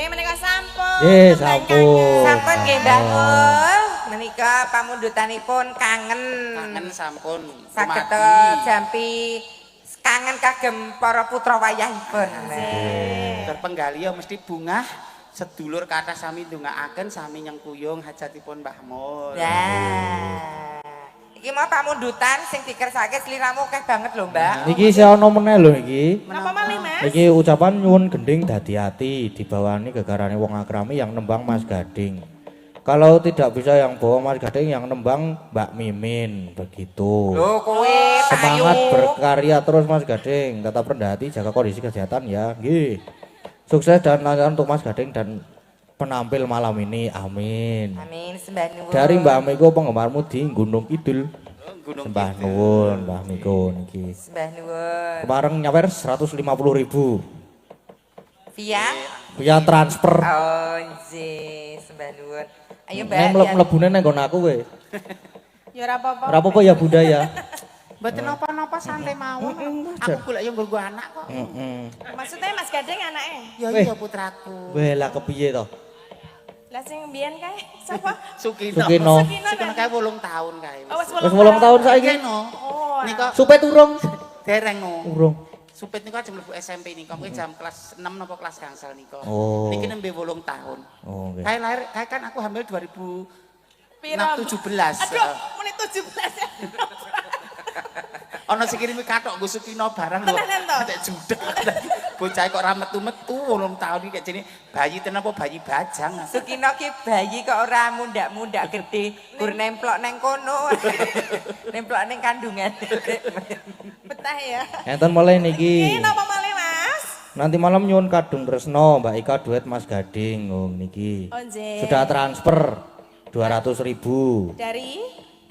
Nggih menika sampun. Nggih sampun. Sampun nggih Mbah Mul. Menika pamundutanipun kangen. Kangen sampun. Saged jampi kangen kagem para putra wayahipun. Terpenggali ya mesti bungah sedulur kathah sami ndongaaken sami nyengkuyung hajatipun Mbah Mul. Nah. Iki mau pamundutan sing dikersake sliramu akeh banget lho, Mbak. Niki isih ana meneh lho iki. Napa malih, Mas? Iki ucapan nyuwun gending dadi ati dibawani gegarane wong akrami yang nembang Mas Gading. Kalau tidak bisa yang bawa Mas Gading yang nembang Mbak Mimin begitu. Loh kowe Semangat berkarya terus Mas Gading, tetap rendah hati, jaga kondisi kesehatan ya. Nggih. Sukses dan lancar untuk Mas Gading dan penampil malam ini. Amin. Amin, sembah nuwun. Dari Mbak Miko penggemarmu di Gunung Kidul. Gunung Sembah nuwun Mbah Miko niki. Sembah nuwun. Kemarin nyawer 150.000 Via transfer. Oh, nggih, sembah nuwun. Ayo Mbak. Nek mlebune nang nggon aku kowe. Ya ora apa-apa. Ora apa-apa ya Bunda ya. Mboten napa-napa santai mawon. Aku golek yo nggo anak kok. Heeh. Maksudnya Mas Gading anake. Ya iya putraku. Weh lah kepiye to? Lah sing mbiyen kae sapa? Sukino. Sukino. Sukino kae 8 tahun kae. Oh, wis Wis 8 tahun saiki. Oh. Nika Supet urung? dereng no. Urung. Supit niku ajeng mlebu SMP nika, kuwi jam kelas 6 napa kelas gangsal nika. Oh. Niki nembe 8 tahun. Oh nggih. Kae lahir, kae kan aku hamil 2017. Aduh, menit 17 ya. Ana sing kirimi kathok nggo Sukino barang lho. Tenanan to? Nek judeg. Bocah kok ora metu-metu 8 tahun iki jene bayi tenan apa bayi bajang. Sukino ki bayi kok ora mundak-mundak gede, gur nemplok neng kono. Nemplok neng kandungan. Betah ya. Enten mulai niki. Ini napa malih, Mas? Nanti malam nyuwun kadung Tresno, Mbak Ika duet Mas Gading niki. Oh, nggih. Sudah transfer 200.000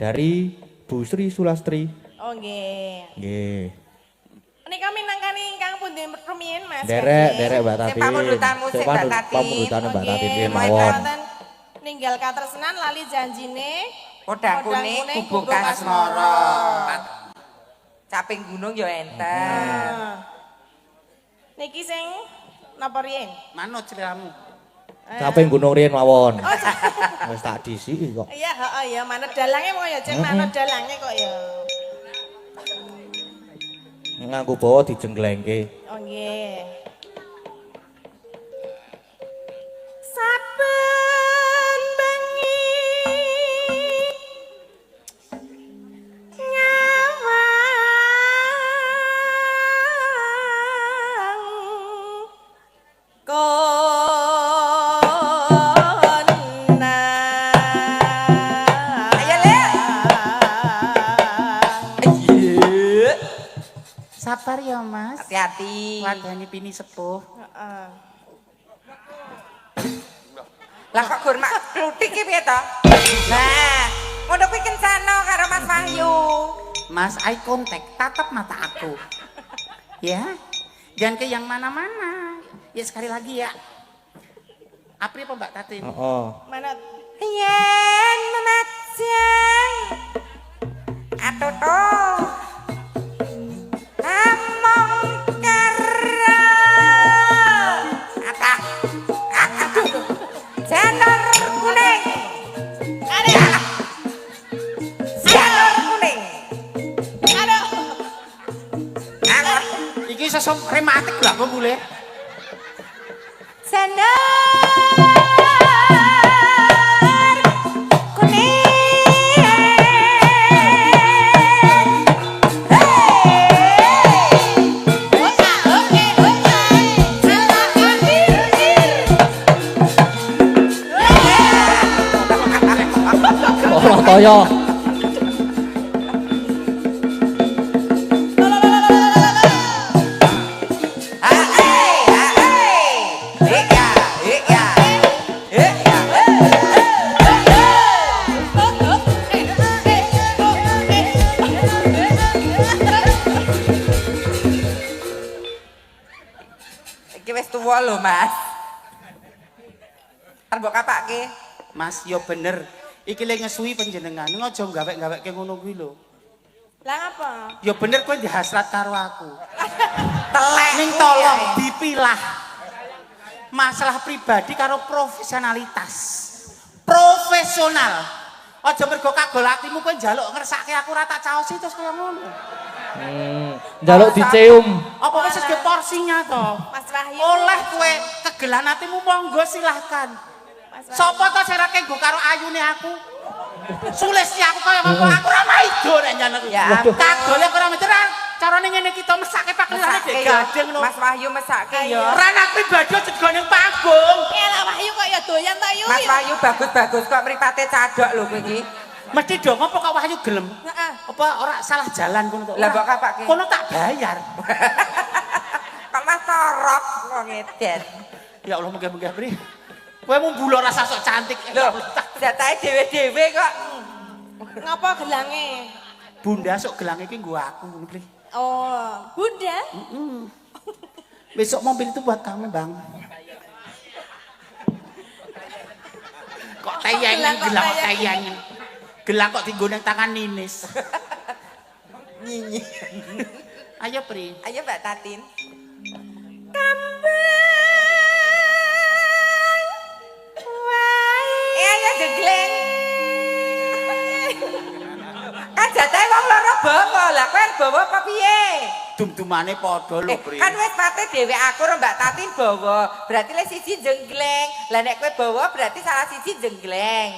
Dari Bu Sri Sulastri. Oh, nggih. Nggih. Menika minangkani ingkang pundi rumiyin, Mas? Derek Mbak Tati. Sing pamundutanmu sik, Mbak Tati. Pamundutane Mbak Tati Nggih, mawon. wonten ninggal katresnan lali janjine. Podang kuning, gubuk kasmara. Caping gunung ya enten. Niki sing napa riyen? Manut sliramu. Caping Gunung Riyen mawon. Wis tak disiki kok. Iya, heeh ya, manut dalange kok ya, Cek, manut dalange kok ya. Nganggo bawa dijenglengke. Oh nggih. Saben bengi Sabar ya, Mas. Hati-hati. Wadani pini sepuh. Heeh. Lah kok gur mak kluthik ki piye to? Nah, ngono kuwi kencana karo Mas Wahyu. Mas, eye contact, tatap mata aku. Ya. Jangan ke yang mana-mana. Ya sekali lagi ya. Apri apa Mbak Tatin? Heeh. Manut. Yen memajang atoto among karo ata aduh janur kuning ada janur kuning Aduh. anget Iki sesuk rematik lah kok boleh. janur kuning Ora toyo. Iki wis tuwa lho, Mas. Kan mbok kapake. Mas, yo bener. Iki lek ngesuwi panjenengan, aja gawek-gaweke ngono kuwi lho. Lah apa? Yo bener kowe dihasrat karo aku. Telek. Ning tolong dipilah. masalah pribadi karo profesionalitas. Profesional. Aja mergo kagol atimu kowe njaluk ngersake aku ora tak caosi terus kaya ngono. Njaluk dicium. Apa wis ge porsinya to? Mas Wahyu. Oleh kowe kegelan atimu monggo silahkan. Sopo to sing ra kenggo karo ayune aku? Sulesnya aku kaya ngono aku ora maido nek nyanyi. Ya, Kagole ora maido carane ngene iki to mesake pakelane dek gading no. Mas Wahyu mesake ya. Ora anak pribadi juga ning panggung. Elah Wahyu kok ya doyan ta yu. Mas Wahyu bagus-bagus kok mripate cadok lho kowe iki. Mesti dong apa kok Wahyu gelem? Heeh. Apa ora salah jalan kono to? Lah mbok kapake. Kono tak bayar. Kok Mas torok kok ngeden. Ya Allah muga-muga pri. Kowe mau bulo rasa sok cantik. Lho, jatahe dhewe-dhewe kok. Ngapa gelange? Bunda sok gelang iki nggo aku ngono pri. Oh, Bunda. Besok mobil itu buat kamu, Bang. Kok tayang gelang kok gelang kok tayang? tayang. Gelang kok tinggo nang tangan Ninis. Nyinyi. Ayo, Pri. Ayo Mbak Tatin. Ayo jegleng. Kan jatahe wong loro bawa, lah kowe bawa apa piye? Dum-dumane padha lho, Pri. Kan wis pate dhewe aku karo Mbak Tatin bawa. Berarti lek siji jenggleng. Lah nek kowe bawa berarti salah siji jenggleng.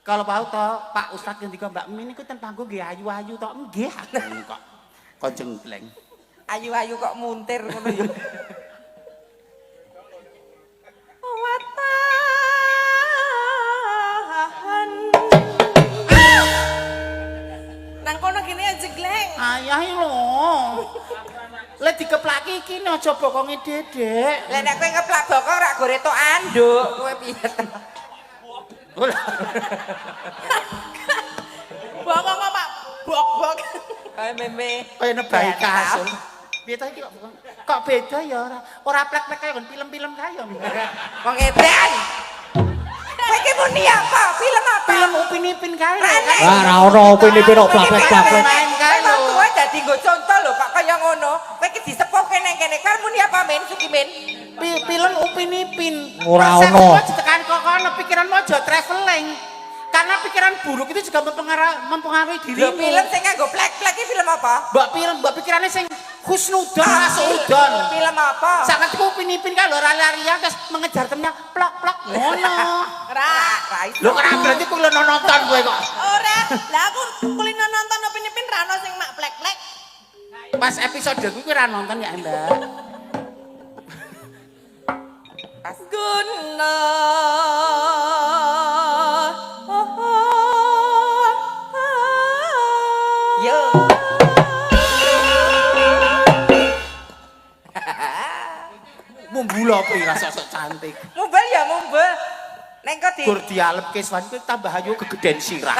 Kalau mau toh Pak Ustadz ngendika Mbak Min iku ten panggung nggih ayu-ayu toh nggih kok. Kok jenggleng. Ayu-ayu kok muntir ngono ya. Watahan. Nang kono gini aja gleng. Ayah lho. Lek dikeplaki iki aja bokonge Dedek. Lah nek kowe ngeplak bokong rak gore tok anduk, kowe piye? Bokong Pak. Bok-bok. Kae meme. Kaya nebai kasul. Piye to iki kok beda ya ora plek-plek kaya film-film kaya. Wong edan. Kowe iki muni apa? Film apa? Film Upin Ipin kae. Lah ora ono opini-opini kok plaklek-plaklek. Main kae lho. Kowe dadi nggo contoh lho Pak kaya ngono. Kowe iki disepuhke nang kene. Kan muni apa men Suki men? Film Upin Ipin. Ora Resep ono. kok ditekan kok kono pikiranmu aja traveling. Karena pikiran buruk itu juga mempengaruhi Lho dirimu. film sing nganggo plek-plek iki film apa? Mbak pikirannya sing husnudon rasudon. Film apa? Sangat Upin Ipin kan lho lari-larian terus mengejar temennya plok-plok ngono. Ora. Lho kena berarti kowe nonton kowe kok. Ora. Lah aku kulino nonton Upin-Ipin ra ono sing mak plek-plek. Pas episode kuwi ora nonton ya, Mbak. Guna. Yo. Mumbul Pri rasa sok cantik. Mumbal ya mumbal. Neng kok di Gur dialep keswan kuwi tambah ayu kegeden sirah.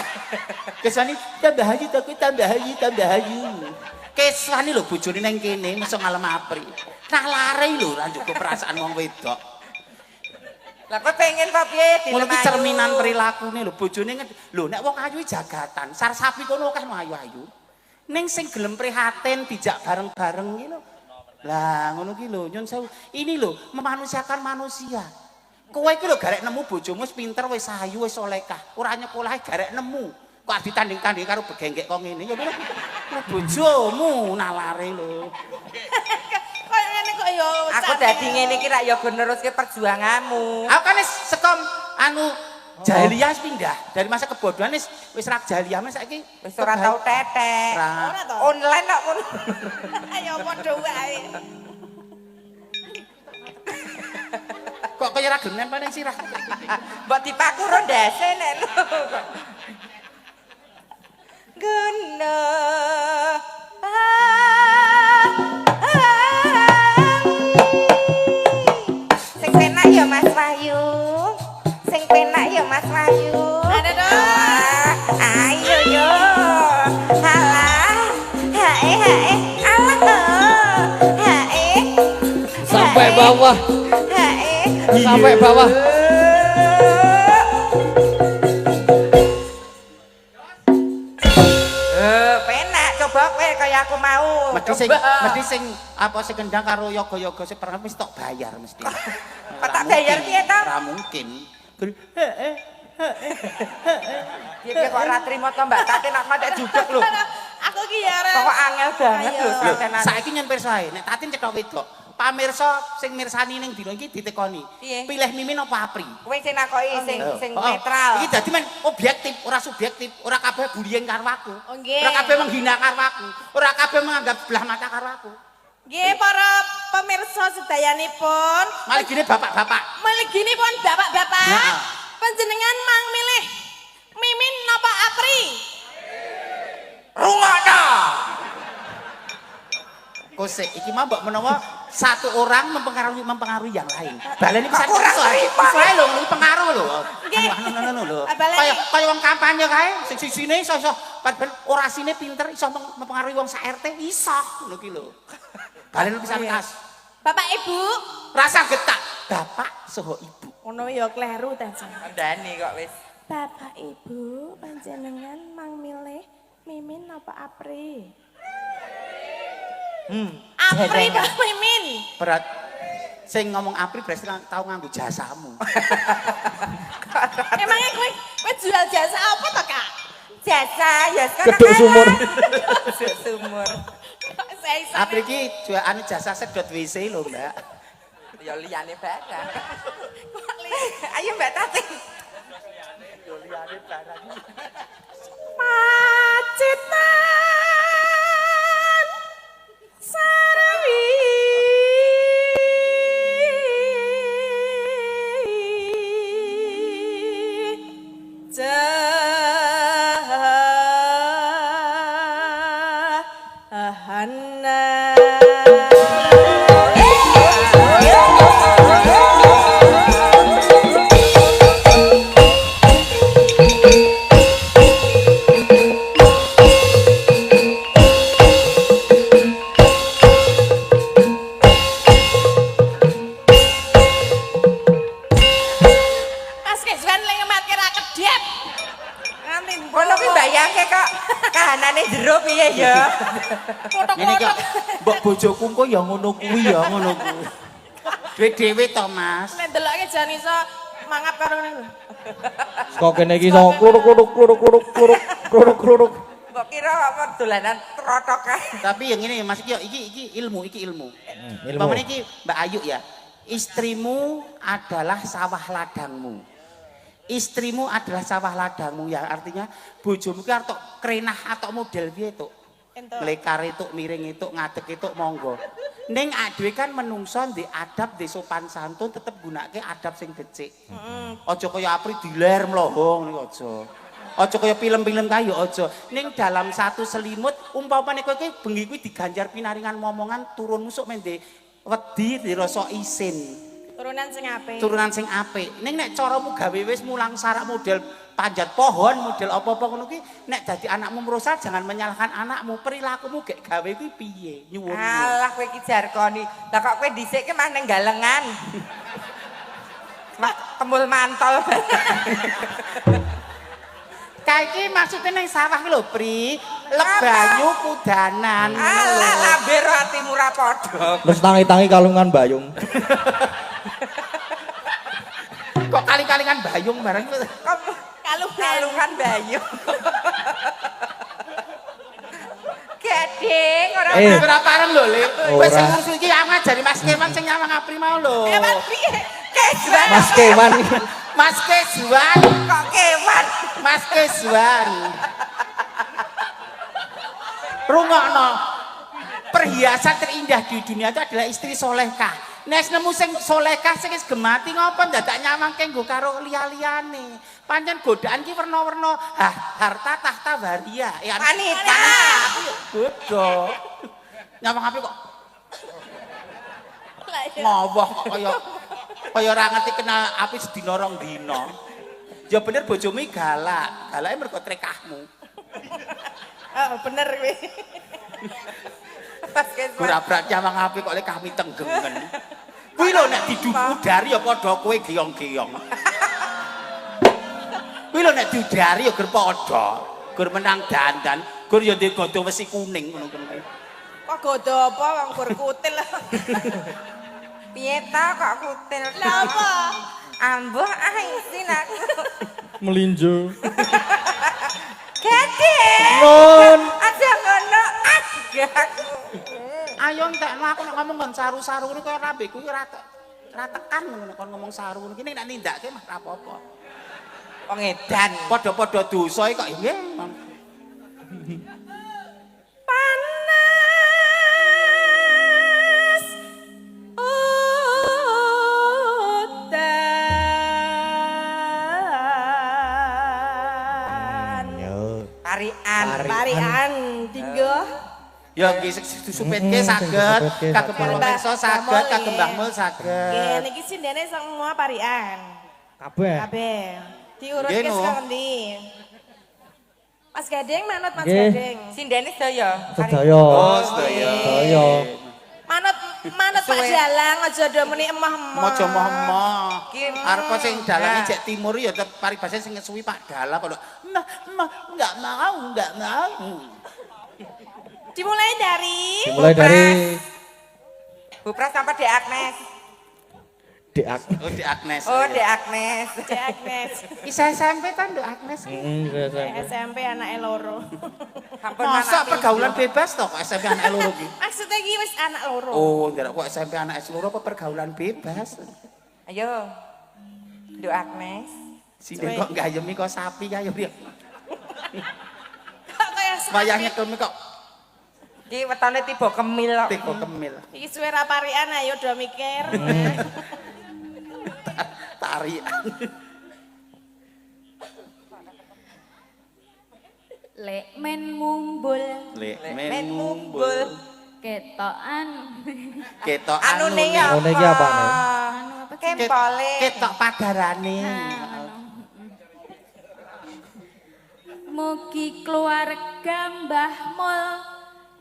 Keswani tambah ayu to kuwi tambah ayu. Keswani lho bojone nang kene mesti ngalem apri. Nah lare lho ora njogo perasaan wong wedok. Lah kowe pengen apa piye Ngono ki cerminan prilakune lho bojone lho nek wong ayu jagatan, sar sapi kono akeh ayu-ayu. Ning sing gelem prihatin dijak bareng-bareng iki lho. Lah ngono ki lho nyun sewu. Ini lho memanusiakan manusia. Kowe iki lho garek nemu bojomu wis pinter wis ayu wis solehah. Ora nyekolahe garek nemu. Kok ditanding-tanding karo begengkek kok ngene ya lho. Bojomu nalare lho. Kayak ngene kok ya. Aku dadi ngene iki rak ya go neruske perjuanganmu. Aku kan wis sekom anu jahiliyah wis pindah dari masa kebodohan wis rak jahiliyah saiki Wis ora tau tetek. Ora. Ora to. Online kok ngono. Ayo padha wae. Kok kaya ra gelem nempel ning sirah. Mbok dipaku ro ndase nek. Guna. Sing penak ya Mas Wahyu. Sing penak ya Mas Wahyu. Ada dong. Ayo yo. Halah. Hae. Alah. Hae. Sampai bawah. Hae. Sampai bawah. Penak coba kowe kaya aku mau. Mesti sing apa sing kendang karo yoga-yoga sing pernah wis tok bayar mesti. Kok tak bayar piye ta? Ora mungkin. Piye kok ora trimo to Mbak Tati nak tak judek lho. Aku ki ya arep. Kok angel banget lho Ayo. sampean. Saiki nyen pirsa ae, nek Tatin cetok wedok. Pamirsa sing mirsani ning dina iki ditekoni. Piye? Pilih Mimin apa Apri? Kowe sing nakoki sing Oh, netral. Iki dadi men objektif, ora subjektif, ora kabeh bullying karo aku. Oh, nggih. Ora kabeh menghina karo aku, ora kabeh menganggap belah mata karo aku. Nggih para pemirsa sedayanipun. Malah gini bapak-bapak. Mligini pun bapak-bapak. Nah. Panjenengan mang milih Mimin napa Apri? Rungokno. Kose iki mah mbok menawa satu orang mempengaruhi yang lain. Baleni pisan Kok ora iso. terima? Iso ae lho, iki pengaruh lho. Nggih. Anu lho. Baleni. Kaya wong kampanye kae, sing sisine iso orasine pinter iso mempengaruhi wong sak RT iso ngono ki lho. Baleni pisan kas. Bapak Ibu. Rasa getak bapak saha ibu. Ngono ya kleru ta, Jan. Kandhani kok wis. Bapak Ibu, panjenengan mang milih Mimin napa Apri? Apri jerengan. Pak Mimin. Berat sing ngomong Apri berarti tau nganggo jasamu. Emangnya kowe jual jasa apa to, Kak? Jasa ya sekarang. Geduk sumur. Geduk sumur. Saya isa. Apri iki jual anu jasa sedot WC lho, Mbak. Ya liyane barang. Ayo Mbak Tati. Macetan Sarawi Mas Keswan lagi ngematke ra kedep. Nganti Ngono ki mbayangke kok kahanane jero piye ya? Ngene kok mbok bojoku kok ya ngono kuwi ya ngono kuwi. Dhewe-dhewe to, Mas. nek deloke jan iso mangap karo ngene lho. Kok kene iki iso kluruk. Mbok kira apa dolanan trotok kae. Tapi yang ini Mas iki ilmu. Ilmu. Pamane iki Mbak Ayu ya. Istrimu adalah sawah ladangmu. Istrimu adalah sawah ladangmu yang artinya bojomu ki arep krenah atau model piye to. Entuk. Melekar itu, miring itu, ngadeg itu, monggo. Ning adewe kan menungso di adab, di sopan santun tetep gunake adab sing becik. Aja kaya Apri diler mlohong niku aja. Aja kaya film-film kae ya aja. Ning dalam satu selimut umpamane kowe iki bengi kuwi diganjar pinaringan momongan turun musuk mende wedi dirasa isin. Turunan sing apik. Turunan sing apik. Ning nek caramu gawe wis mulang sarak model panjat pohon, model apa-apa ngono ki nek dadi anakmu merusak jangan menyalahkan anakmu. Perilakumu gek gawe kuwi piye? Nyuwun. Alah kowe iki jarkoni. Lah kok kowe dhisik ki mah ning galengan. Mah kemul mantol. Kae iki maksudnya ning sawah ki lho, Pri. Lek banyu kudanan. Alah lambir atimu ra padha. Terus tangi-tangi kalungan bayung. Kok kali-kalingan bayung bareng. Kalungan bayu. Gading ora Ora pareng lho, Le. Ora. Wis ngurus iki aku ngajari Mas Kewan sing nyawang Apri mau lho. Kewan piye? Kewan. Mas Kewan. Mas Kewan. Kok kewan? Mas Kewan. Rungokno. Perhiasan terindah di dunia itu adalah istri solehkah. Nek nemu sing solehkah sing wis gemati ngopo dadak nyawangke nggo karo liya-liyane. Pancen godaan ki werna-werna harta tahta waria. Ya Wanita. Bodoh. Nyawang api kok Lah iya. ngowoh kok kaya ora ngerti kenal api sedina rong dina. Ya bener bojomu galak. Galake mergo trekahmu. Oh, bener kuwi. Pas kewan. Ora-ora nyawang api kok le kami tenggengen. Kuwi lho nek diudari ya padha kowe geyong-geyong. Kuwi lho nek diudari ya ger padha. Gur menang dandan. Gur ya ndek godho wesi kuning ngono kuwi. Kok godo apa wong gur kutil. Piye ta kok kutil? Lah apa? Ambuh isin aku. Melinjo. Gede. Nun. Aja ngono. Aku. Ayo entekno aku nek ngomong ngon saru-saru ngono kaya rambe kuwi ora tekan ngono kon ngomong saru ngono ki nek nindakke mah ora apa-apa. Wong edan. Padha-padha dosa kok nggih. Panas udan. Yo. Tarian. Tarian tinggo. Ya nggih supetke saged, kagem para pirsa saged, kagem Mbah Mul Nggih saged. niki sindene semua parian. Kabeh. Kabeh. Diurut Nggih, ke no. sekendi. Mas Gading manut Mas Nggih. Gading. Sindene sedaya. Sedaya. Oh, sedaya. Sedaya. Manut Pak Suwe. Jalang aja do muni emah-emah. Mojo moh-moh. Ki- Arep sing dalange Nah. jek timur ya tetep paribase sing ngesuwi Pak Dalang kok. Mah, enggak mau. Dimulai dari Dimulai dari Bupras sampai Dek Agnes. Dek. Oh, Dek Agnes. Oh, Dek Agnes. Dek Agnes. Isa SMP kan Dek Agnes. SMP anake loro. Sampun Masa anak pergaulan pintu. bebas toh kok SMP anak loro ki? Maksudnya iki wis anak loro. Oh, ndak kok SMP anak loro apa pergaulan bebas? Ayo. Dek Agnes. Sini kok gayemi kok sapi kayo dia. Kok kaya Wayahnya kemi kok Ki wetone tiba kemil kok. teko kemil. iki suwe ra parian ayo do mikir. Tarian. Lek men mumbul Lek Men men mumbul. mumbul. ketokan Ketok Anu nih ya. Anu iki apa, nih? anu apa sih? Kempole. Ketok padarane. Mugi keluarga Mbah Mul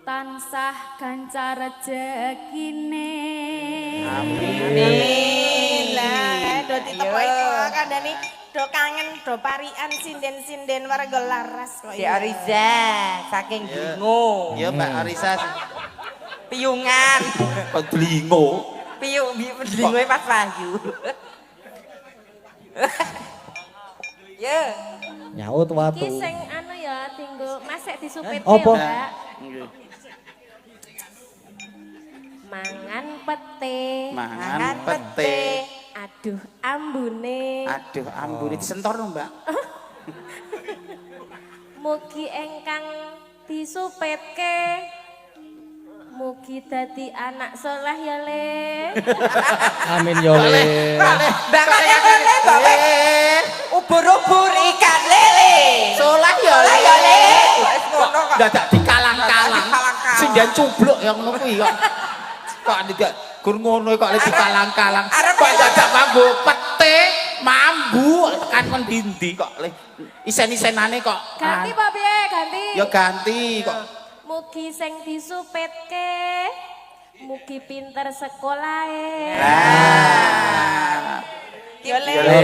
tansah gancar rezekine. Amin. Lah do ditepoki kandhane do kangen do parian sinden-sinden warga laras kok. Si Ariza saking bingung. Ya Mbak Arisa Piungan. kok delingo. Bingunge pas Wahyu. Ya. Nyaut watu. Iki sing anu ya tinggo masek disupit Apa? Mbak. Nggih. Mangan pete. Mangan pete. Aduh ambune. Aduh, ambune disentor lho, Mbak. Mugi engkang disupitke mugi dadi anak soleh ya Le. Amin yo le. Banget lele bapak. Ubur-ubur ikan lele. Soleh ya Soleh ya le. Wis ngono kok. Dadak dikalang-kalang. Dikalang-kalang. Sindan cubluk yang ngono kuwi kok. Kok ndak gur ngono kok le dikalang-kalang. Arep Kok dadak mambu pete, mambu kan kon dindi kok le. Isen-isenane kok. Ganti Pak piye? Ganti. Ya ganti kok. Mugi sing disupitke mugi pinter sekolahe. Nah. Yo le. Yo le.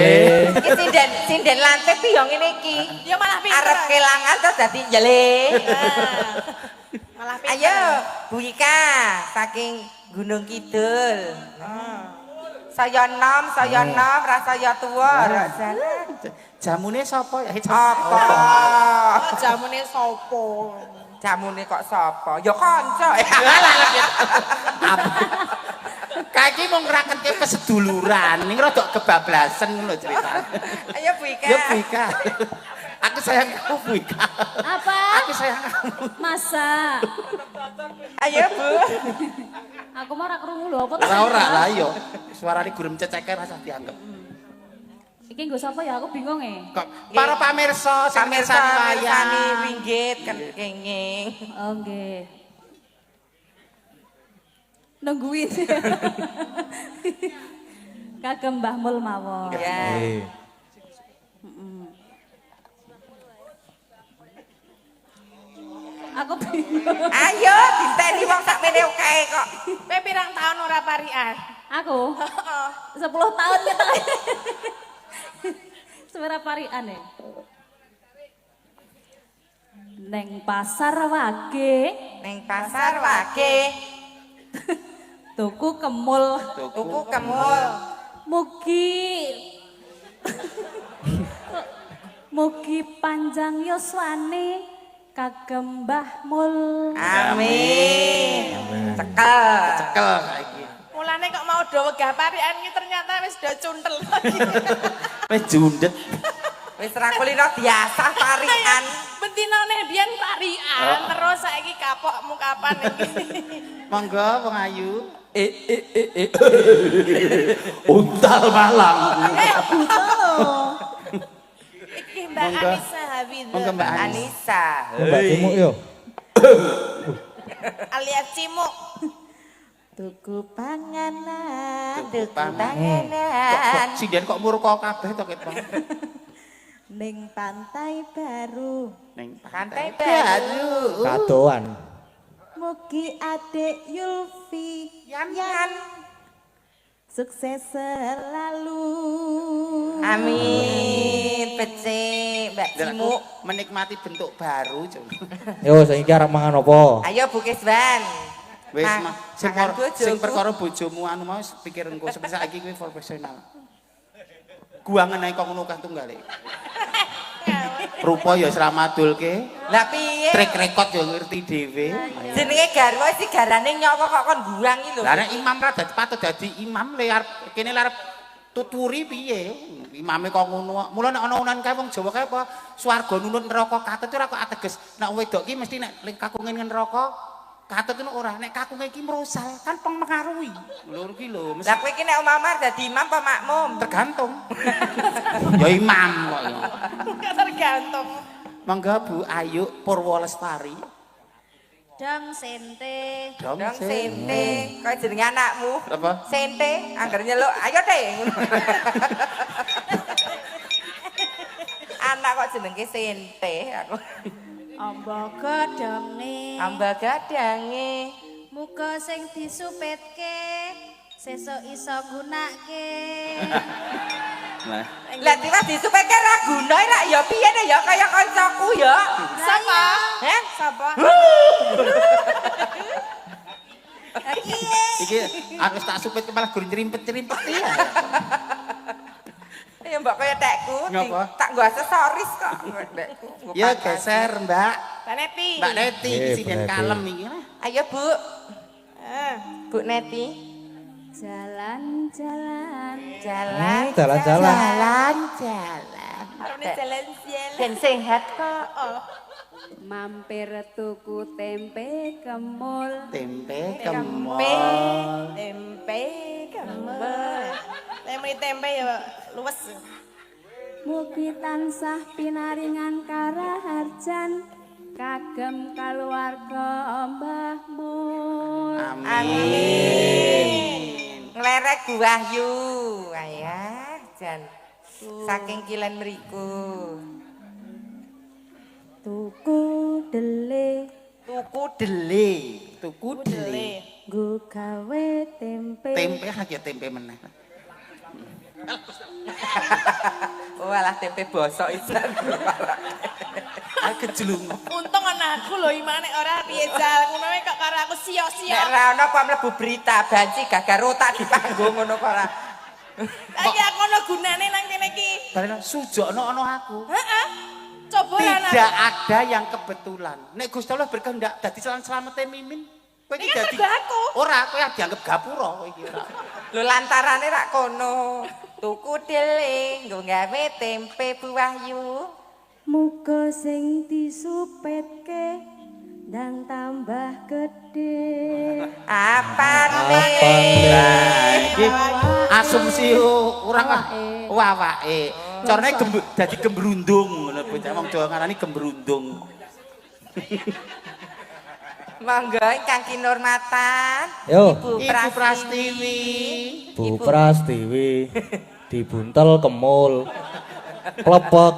Iki sinden lantai piye ngene iki. Yo malah pinter. Arep kelangan terus dadi jele. Malah pinter. Ayo, Bu Ika saking Gunung Kidul. Saya nom, rasanya tua, rasanya. Jamune sapa ya? Apa? Jamune sopo? Jamune kok sapa? Ya kanca. Kae iki mung ngraketke keseduluran, ning rada kebablasan ngono ceritane. Ayo Bu Ika. Ya Bu Ika. Aku sayang kamu Bu Ika. Apa? Aku sayang kamu. Masa? Ayo Bu. Aku mah ora krungu lho apa Ora lah yo. Suarane gurem ceceke rasa dianggep. Iki nggo sapa ya aku bingung Kok para pamirsa sing mirsani Mirsani wayang. winggit kan kenging. Oh nggih. Nungguin. Kagem Mbah Mul mawon. Ya. Eh, Aku bingung. Ayo dinteni wong sakmene kae kok. Kowe pirang tahun ora parian? Aku 10 tahun kita. Suara parian ya. Neng pasar wage Ning pasar wage tuku kemul. tuku kemul. Mugi panjang yuswane kagem Mbah Mul. Amin. Cekel saiki. Mulane kok mau do wegah parian iki ternyata wis do cuntel lagi. Wis jundet. Wis ra kulino biasa parian. Bentinane biyen parian terus saiki kapokmu kapan iki. Monggo Wong Ayu. Untal Malang. Iki Mbak Monggo. Anissa Habibie. Monggo Mbak Anis. Anissa. Mbak Cimuk yo. Alias Cimuk. Tuku panganan, Tuku tuku panganan. panganan. Sinden kok murka kabeh to ket Bang. Ning pantai baru Ning Pantai baru. Kadoan. mugi adik Yulfi Yan. sukses selalu. Amin. Becik Mbak Cimuk. Menikmati bentuk baru. Yo saiki arep mangan apa? Ayo Bu Kesban. Wis mah sing Makan sing bojoku. perkara bojomu anu mau pikir engko sampe saiki kuwi profesional. Guangen ae kok ngono kan tunggale. Rupa ya sramadulke, Lah piye? track record ya ngerti dhewe. Jenenge garwa sih garane nyawa kok kon buang iki lho. Lah nek imam ra dadi patut dadi imam le arep kene le arep tuturi piye? Imame kok ngono. Mula nek ana unan kae wong Jawa kae apa swarga nunut neraka katut ora kok ateges. Nek wedok ki mesti nek kakungen neraka katut ngono ora. Nek kakunge iki mrosal kan pengaruhi. Lho iki lho mesti Lah kowe iki nek Umar dadi imam apa makmum? tergantung. Ya imam kok ya. Gak tergantung. Mangga Bu Ayu Purwolestari. Dang sente. Dong sente. Kowe jenenge anakmu. Apa? Sente, angger nyeluk, ayo deh. Anak kok jenenge sente aku. Amba godhonge. Amba gadange. Muga sing disupetke sesuk iso gunake. Nah, Lah tiwas disupetke ra guna ra ya piye nek ya kaya kancaku ya. Sapa? Heh? Sapa? iki harus tak supet malah gur nyerimpet-nyerimpet ya. Ya mbak kaya tekku, Ngapa? tak nggo aksesoris kok. Tekku, nggo Ya pakaian. geser, Mbak. Mbak Neti. Mbak Neti iki Mbak sinen Neti. kalem iki. Ayo Bu, Ah, Bu Neti. Jalan-jalan. Jalan, Jalan-jalan. jalan. harusnya jalan-jalan. Dan sehat kok. Oh, Mampir tuku tempe kemul. Tempe Tempe. kemol. tempe kembel. Tempe ya luwes. Mugi tansah pinaringan karaharjan kagem kaluwarga Mbah Mul. Amin. Nglerek Bu Wahyu. Ayah, jan. Saking kilen mriku. Tuku dele Tuku dele. Tuku dele. nggo gawe tempe. Tempe aja tempe meneh. Oh alah tempe bosok isan. Ah kejlung. Untung anakku lho imane ora piye jal ngono wae kok karo aku Nek sia-sia. ra ono kok mlebu berita banci gagar otak di panggung ngono kok ora. Saiki aku ono gunane nang kene iki. Bareng sujokno ono aku. Heeh. Coba lah nak. Tidak ada yang kebetulan. Nek Gusti Allah berkehendak dadi selamete Mimin. Kowe iki Ini kan dadi mergo aku. ora kowe dianggap gapura kowe iki ora. Lho lantarane rak kono. Tuku dele nggo gawe tempe Bu Wahyu. Muga sing disupetke ndang tambah gede. Apa Iki asumsi urang awake. Carane dadi gembrundung ngono bocah wong Jawa ngarani gembrundung. Monggo ingkang kinurmatan. Yo. Ibu Ibu Prastiwi. Prastiwi. Bu Prastiwi dibuntel kemul. Klepek.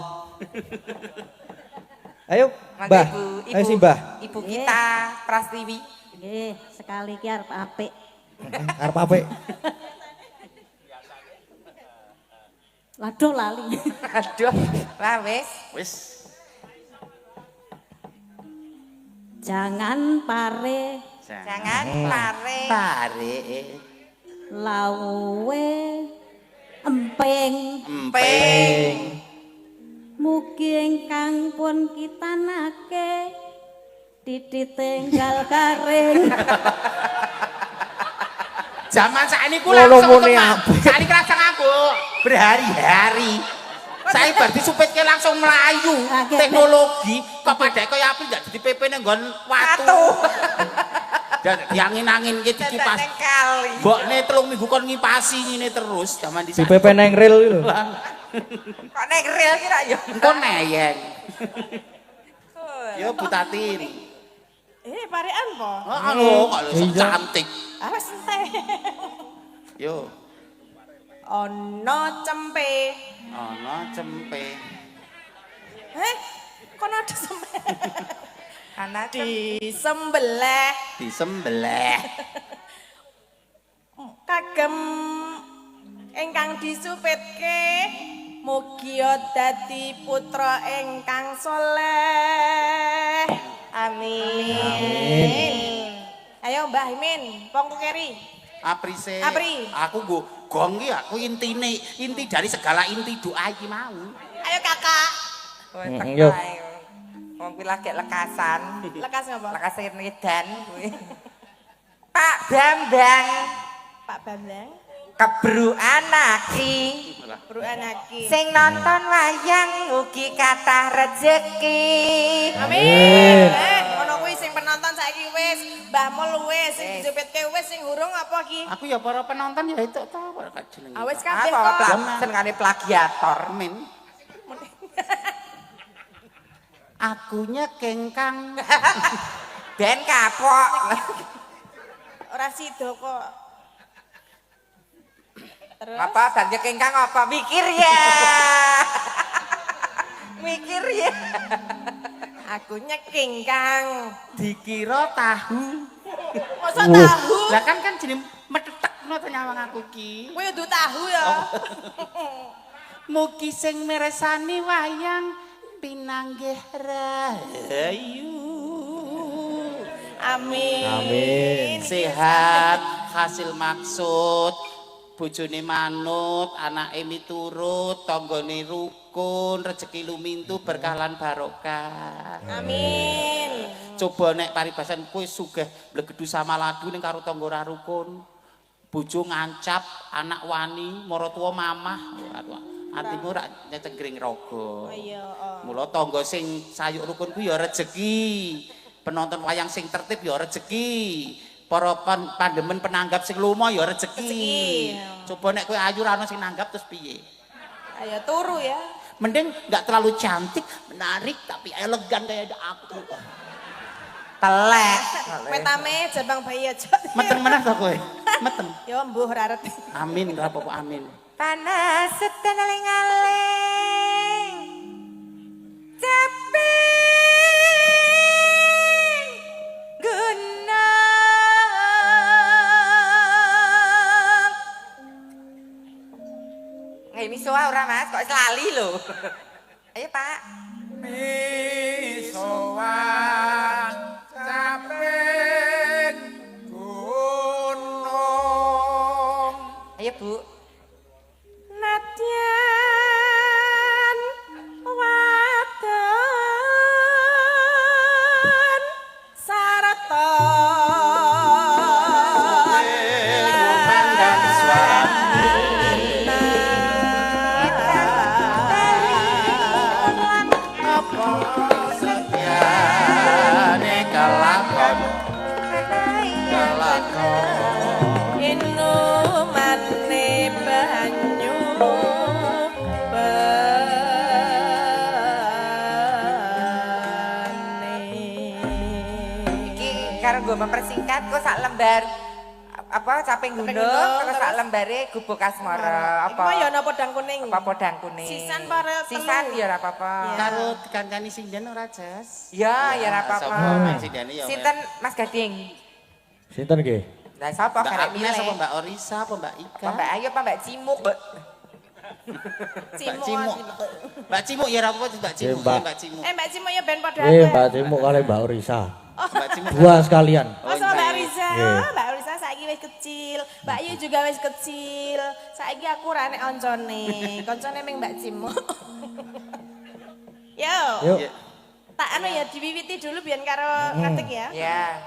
Ayo, Monggo Mbah. Ibu, Ayo si Mbah. Ibu kita Prastiwi. Nggih, sekali ki arep apik. Arep apik. Waduh lali. Aduh, wah wis. Wis. Jangan pare Jangan pare. Pare. lawe emping Emping. mugi ingkang pun kitanake ditinggal garing. Zaman saat ini Ngono langsung muni teman. Saat ini langsung aku berhari-hari. Saya berarti supetnya langsung melayu. Teknologi kepada kaya api tidak di PP nenggon watu. Dan diangin-angin gitu kipas. Kali. Mbok ne 3 minggu kon ngipasi ngene terus zaman di Di PP neng ril gitu. Kok nek real kira yo. Engko neyeng. Yo Butatin. Parian po. Halo, kalau sok Iya. cantik. Awas ente. Yo, Ono cempe. ana cempe. Kono ada cempe. Anak Disembelih. Disembelih. Kagem ingkang disupitke mugi dadi putra ingkang saleh. Amin. Ayo Mbah Imin, pongku keri. Aprise. Apri. Aku nggo gong iki aku intine, inti dari segala inti doa iki mau. Ayo Kakak. Yo. Wong kuwi lagi lekasan. Lekas ngapa? Lekas edan kuwi. Pak Bambang Pak Bambang, kebru anaki. Bro Anaki. Sing nonton wayang mugi kathah rejeki. Amin. Ngono kuwi sing penonton saiki wis, Mbah Mul wis, sing dijepitke wis, sing urung apa iki? Aku ya para penonton ya itu ta kok jenenge. Awis kabeh Apa kok. senengane plagiator. Min. Akunya kengkang. Ben kapok. Ora sida kok. Terus Apa banyak kengkang apa mikir ya. Mikir ya. aku nyeking Kang. Dikira tahu. Masa tahu? Lah kan jeneng metetekno to nyawang aku ki. Kowe kudu tahu ya. Mugi sing mirsani wayang pinanggih rahayu. Amin. Amin. Sehat, hasil maksud, bojone manut, anake miturut, tanggane rukun, rezeki lumintu berkah lan barokah. Amin. Coba nek paribasan kowe sugih blegedu sama ladu ning karo tangga ora rukun. Bojo ngancap, anak wani, maratuwa mamah. Atimu ora nyecegring raga. Iya, Mula tangga sing sayuk rukun kuwi ya rejeki. Penonton wayang sing tertib ya rejeki. Para pandemen penanggap sing lumo ya rejeki. Rezeki. Coba nek kowe ayu ra ono sing nanggap terus piye? Ayo turu ya. Mending nggak terlalu cantik, menarik tapi elegan kayak aku. Telek. Metame jabang bayi aja. Meteng meneh to kowe? Meteng. Ya mbuh ora arep. Amin, ora apa-apa amin. Panas sedan aling-aling. Capek. Gunung. Nggih misoa ora Mas, kok lali lho. Ayo Pak. Misoa capek gunung. Ayo Bu. Nadyan wadon sarata Pandang suami apa setiane kelakon inumane banyu Iki karo gue mempersingkat kok sak lembar apa caping gunung gunung, terus sak terus- lembare gubuk asmara Iku apa mah ya ana podang kuning. apa podang kuning Sisan para sisan telu. ya ora apa-apa karo dikancani sindan ora jas. ya ya ora apa-apa Sapa sindane ya. sinten Mas Gading Sinten nggih? lah sapa Mbak karek Amina milih sapa Mbak Orisa apa Mbak Ika? apa Mbak Ayu apa Mbak Cimuk Mbak Cimuk. Mbak Cimuk ya ora apa-apa Mbak Cimuk. Mbak. Mbak Cimuk. Mbak Cimo ya ben padha Mbak Cimuk kali Mbak Orisa. Mbak Cim. Dua sekalian. Oh, sama Mbak Riza. Nggih. Mbak Riza saiki wis kecil, Mbak Yu juga wis kecil. Saiki aku ra nek oncone. Koncone ming Mbak Cim. Yo. Yuk. Iya. Tak anu ya diwiwiti dulu biar karo katik ya. Ya.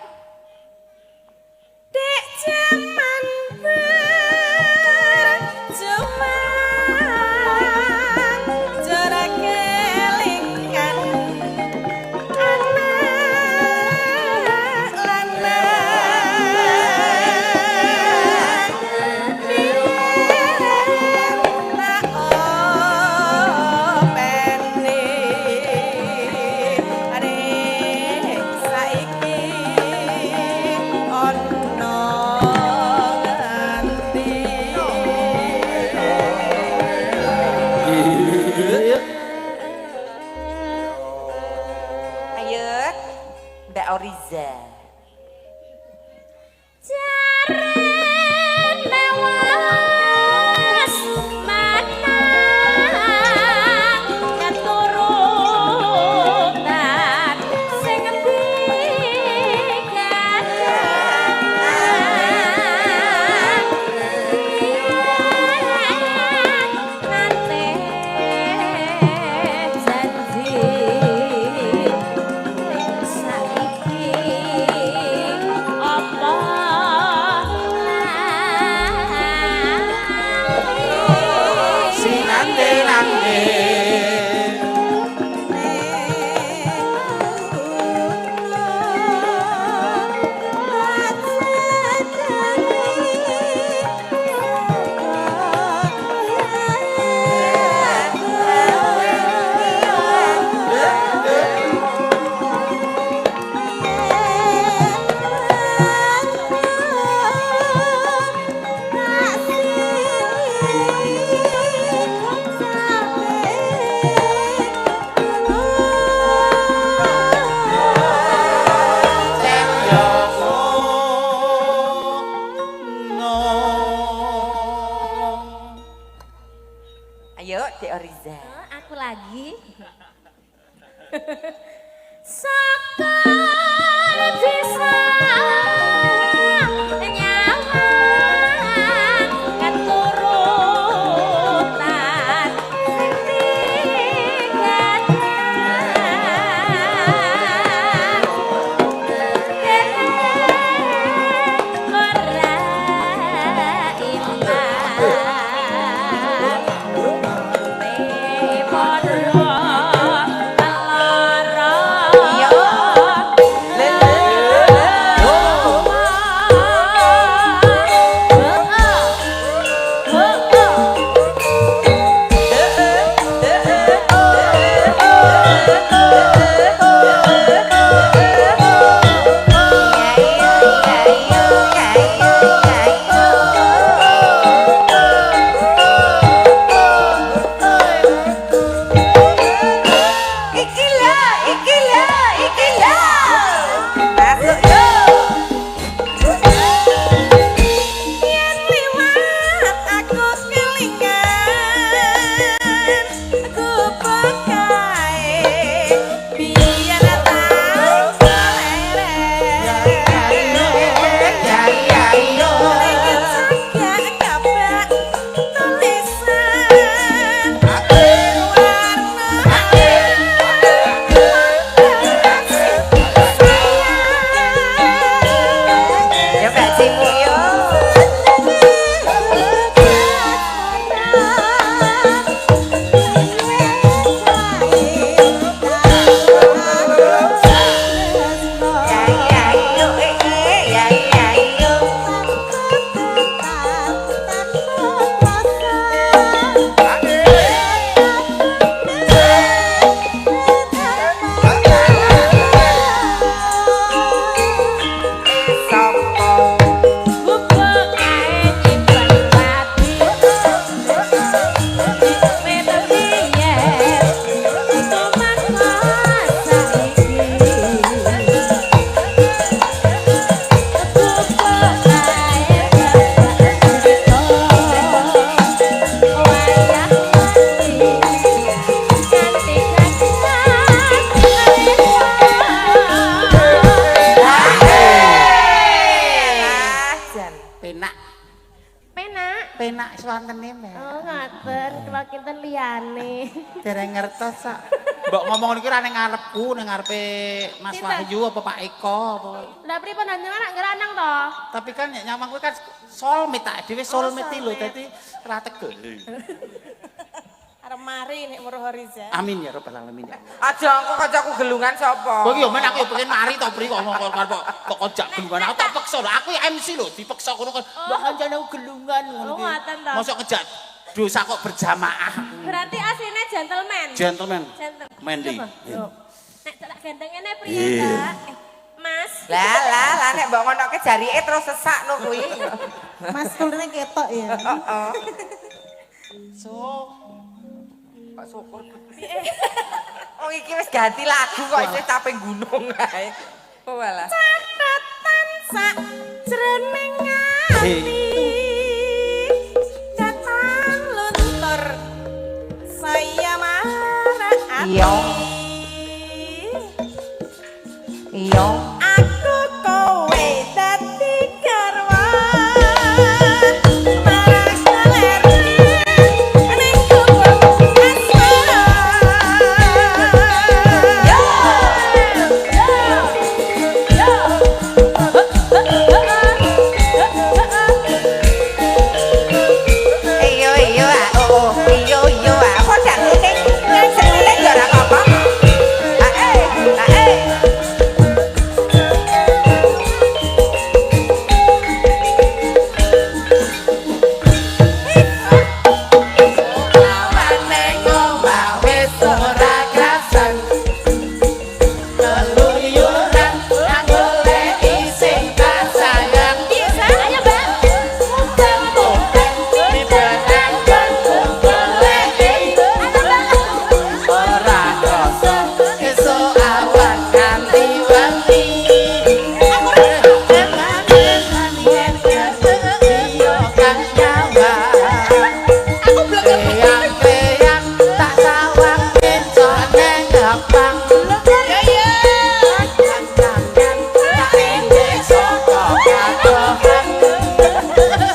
Dek jaman berjuang jora kelingan anak lanang biyen tak openi arek saiki ono nganti. Ayo, Mbak Oriza. Jarene was manang keturutan sing Sinande-nande. Ayo, Dek Oriza. aku lagi. Saka bisa nyawang keturutan Yo. kinten liyane. Dereng ngertos sak. Mbok ngomong iki ora ning ngarepku, ning ngarepe Mas Sinten? Wahyu apa Pak Eko apa. Lah pripun jenengan anak ngeranang to? Tapi kan nek nyamang kuwi kan soulmate tak dhewe soulmate lho dadi ora tegel. Arep mari nek weruh Riza. Amin ya rabbal alamin. Aja aku kancaku gelungan sapa? Kok iki yo men aku yo pengen mari to Pri kok kok kojak gelungan aku tak peksa lho. Aku MC lho dipeksa ngono kan. Mbak kancane aku gelungan ngono Oh, ngoten to. Mosok ngejak dosa kok berjamaah. Berarti aslinya gentleman. Gentleman. Gentleman. Manly. Coba. Nek tak gendeng ngene priye, Mbak? Mas. Lah nek mbok ngonoke jarike terus sesak no kuwi. Mas kulune ketok ya. Heeh. So, Pak syukur. Oh iki wis ganti lagu kok isih capek gunung ae. Oh walah. Catatan sak jroning ati. Datang luntur saya marah ati. Iya. Iya. Aku kowe dadi garwan marang selera ning kubur asmara. Iyo iyo ah. Oh iyo iyo ah. Kok dak ngene? Nek senile yo ora apa-apa. Ah eh. lawane ngomah wis ora krasan. Keluyuran nang goleki sing tak sayang. Ayo, Mbak. Dibenang goleki ora krasa esuk awan nganti wengi. Kreyang tak sawang bencok neng gapang. Jangan tak indek saka kadohan.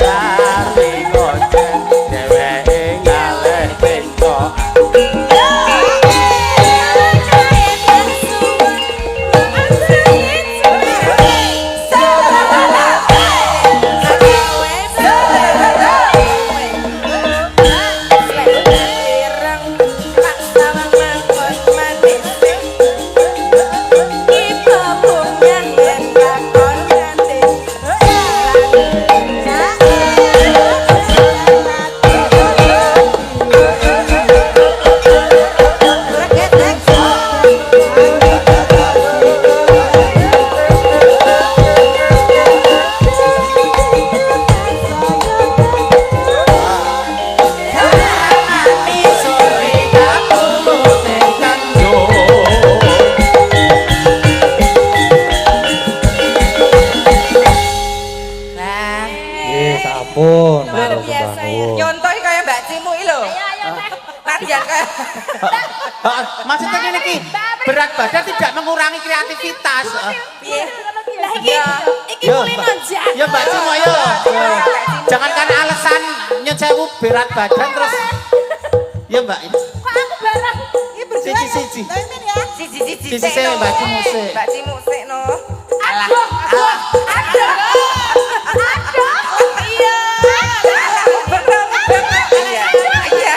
Cari ngoceh dheweke ngalih bencok. Nggih, sampun. Luar biasa ya. Nyontohi kaya Mbak Cimu iki lho. Ayo, Mbak. Latihan kaya. Maksudnya gini ki, berat badan tidak mengurangi kreativitas. Piye? Lah iki Yo, kulino Mbak. jak. Ya Mbak Cimo ayo. Jangan karena alasan nyewu berat badan terus. Ya Mbak. Kok aku bareng? Siji-siji. Siji-siji Siji no. Mbak Cimu sik. Mbak Cimu sik no. Alah. Iya. Iya. Iya.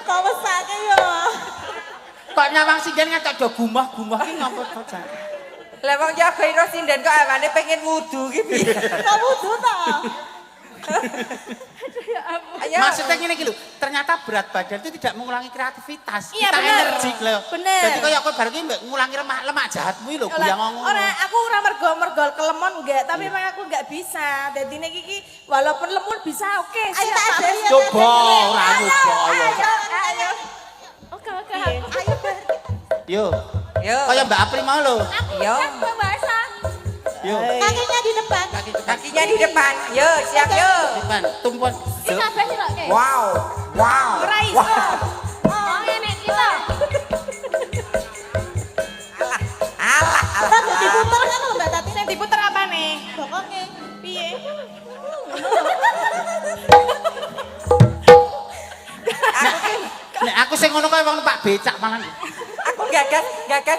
Kok mesake yo. Kok nyawang sinden kan do gumah-gumah ki ngapa to? Lah wong jaga ira sinden kok awane pengen wudu ki piye? Kok wudu to? Ayo. Maksudnya gini lho, ternyata berat badan itu tidak mengurangi kreativitas. Iya, kita bener. energik lho. Bener. Jadi kaya aku baru ini ngulangi lemak jahatmu lho, Ora, guyang ngomong. aku ora mergo kelemon enggak, tapi memang aku enggak bisa. Dadi nek iki walaupun lemur bisa oke. Ayo, siap, tak tapi ada. Coba, ora nyoba ayo. Ayo. Oke. Ayo. Yo. Yo. Kaya Mbak Apri mau lho. Yo. Aku bahasa. Yo. kakinya di depan. Kakinya di depan. Yo, siap yo. Depan, tumpuan. Sing kabeh sih kok, Kek. Wow. Wow. Ora iso. Oh, ngene iki lho. Alah. Diputer kan lho Mbak Tati. Sing diputer apa nih? Bokonge. Piye? Nek aku sing ngono kaya wong Pak Becak malah. Aku gagas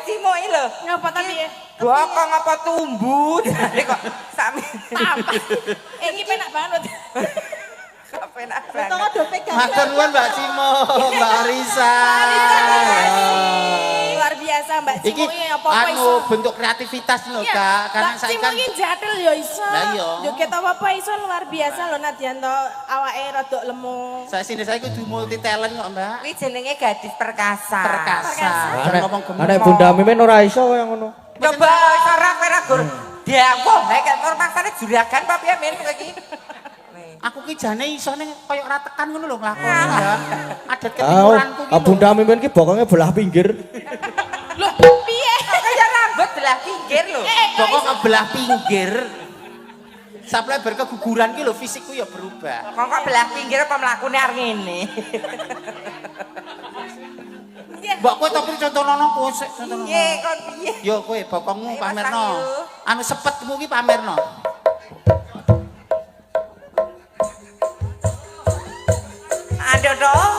simoke lho. Ngapa ta piye? Bokong apa tumbuh? Jadi kok sami Apa? Iki penak banget. kok penak Toko banget. do pegang. Matur nuwun Mbak Cimo, Mbak Risa. Luar biasa Mbak Iki Cimo iki apa-apa iso. anu bentuk kreativitas lho, Kak. Karena Mbak saya Cimo kan iki jatel ya iso. Lah iya. Joget apa-apa iso luar biasa lho nadyan to awake rada lemu. saya kudu multi talent kok, Mbak. Kuwi jenenge gadis perkasa. Perkasa. Anek Ngomong gemuk. anek Bunda Mimin ora iso kaya ngono. Coba ora gur. Dawuh, nek maksane juragan apa piye men kowe iki? Aku ki jane iso ning koyo ora tekan ngono lho nglakoni ya. Adat Ah, ketimuranku ki. Bunda Mimin ki bokonge belah pinggir. Loh, piye? Kaya rambut belah pinggir lho. Pokok kebelah pinggir. Sampai berkeguguran ki lho fisikku ya berubah. Kok belah pinggir apa mlakune arep ngene. Mbak kowe tapi contohno kowe sik contohno. Piye kon piye? Yo kowe bokongmu Ayo, pamerno. Mas Ayu. Anu sepetmu ki pamerno. Aduh dong.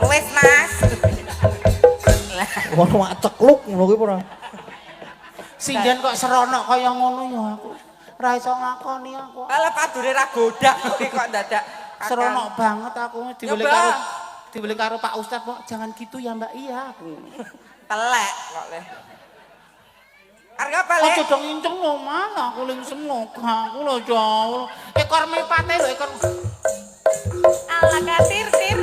Wes Mas. Ono cekluk ngono kuwi ora. Sinden kok seronok kaya ngono ya aku. Ora iso ngakoni aku. Kalau padure ra godak kuwi kok dadak. Seronok banget aku dibeli Coba. karo Pak Ustadz kok jangan gitu ya Mbak iya aku. Telek kok le. Arep apa le? Aja dong inceng lho Mas, aku ling senok aku lho jauh. Ekor mripate lho ekor. Ala katir tir.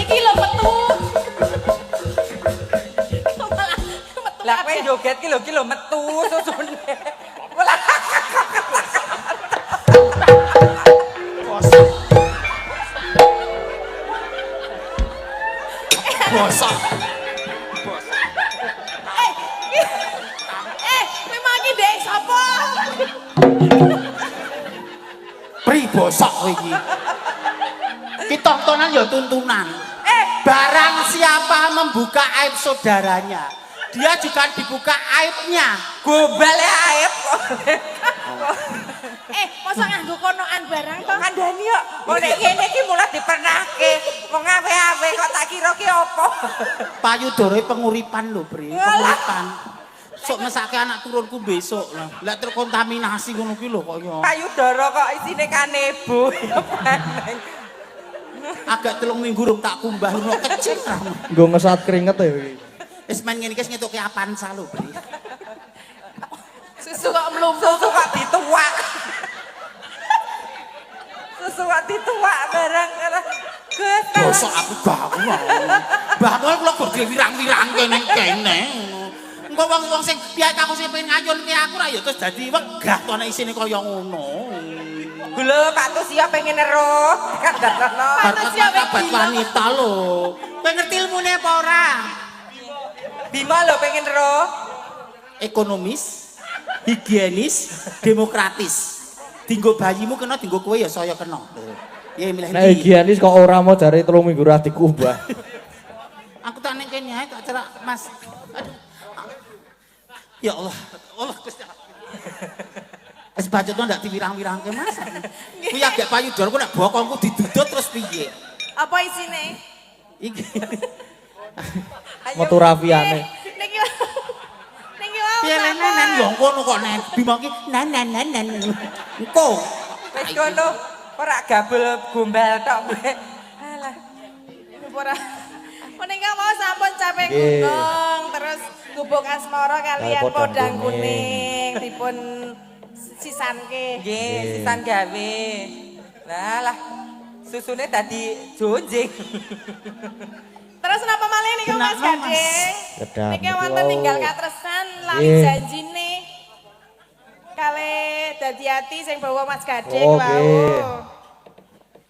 Iki lho metu. Lah kowe joget ki lho metu susune. Lah Bosok. Memang iki dek sapa? Pri bosok kowe iki. Ki tontonan ya tuntunan. Barang siapa membuka aib saudaranya, dia juga dibuka aibnya. gombal ya aib kok. Masa nganggo konoan barang to? Kandhani kok. Kok nek ngene iki mulai dipernahke. Wong awe-awe kok tak kira ki apa? Payudara penguripan lho, Bre, penguripan. Sok mesake anak turunku besok lah. Lah terkontaminasi ngono ki lho kaya. Payudara kok isine kanebo. Agak 3 minggu rung tak kumbah ngono kecil lah. Nggo ngesat keringet ya iki. Wis men ngene iki ngetoke Avanza lho, Bre. Susu kok mlumpuh. Susu kok dituak. Susu kok dituak barang karo Gus. Bosok aku bangun. Bangun kula kok wirang-wirangke ning kene. Engko wong-wong sing piye aku sing pengen ngayunke aku ra ya terus dadi wegah to nek isine kaya ngono. Gula Pak Tusio pengen eruh. Kadang-kadang. Harkat martabat wanita lho. Kowe ngerti ilmune apa ora? Bima lho pengen eruh. Ekonomis, higienis, demokratis. Dinggo bayimu kena, dinggo kowe ya saya kena. Ya milih Nek higienis kok ora mau jare 3 minggu ra dikumbah. Aku tak ning kene ae tak cerak Mas. Aduh. Ya Allah, Allah Gusti. Wis bacotno ndak diwirang-wirangke Mas. Kuwi agak payudara ku nek bokongku didudut terus piye? Apa isine? Iki. Metu rafiane. Niki wae. Piye nenek wong kono kok nen bimangki nan. Engko. Wis kono ora gabel gombal tok. Alah. Ora. Menika mau sampun capek Nggih. gunung terus gubuk asmara kalian Kalian podang podang kuning. kuning dipun sisanke. Nggih, sisan gawe. Lah susune tadi jonjing. Terus napa malih niku Mas Kenapa, Mas? Gading? Kedap Niki niki wonten wau. ninggal katresan lali Nggih. janjine. Kale dadi ati sing bawa Mas Gading Oh, wau. nggih.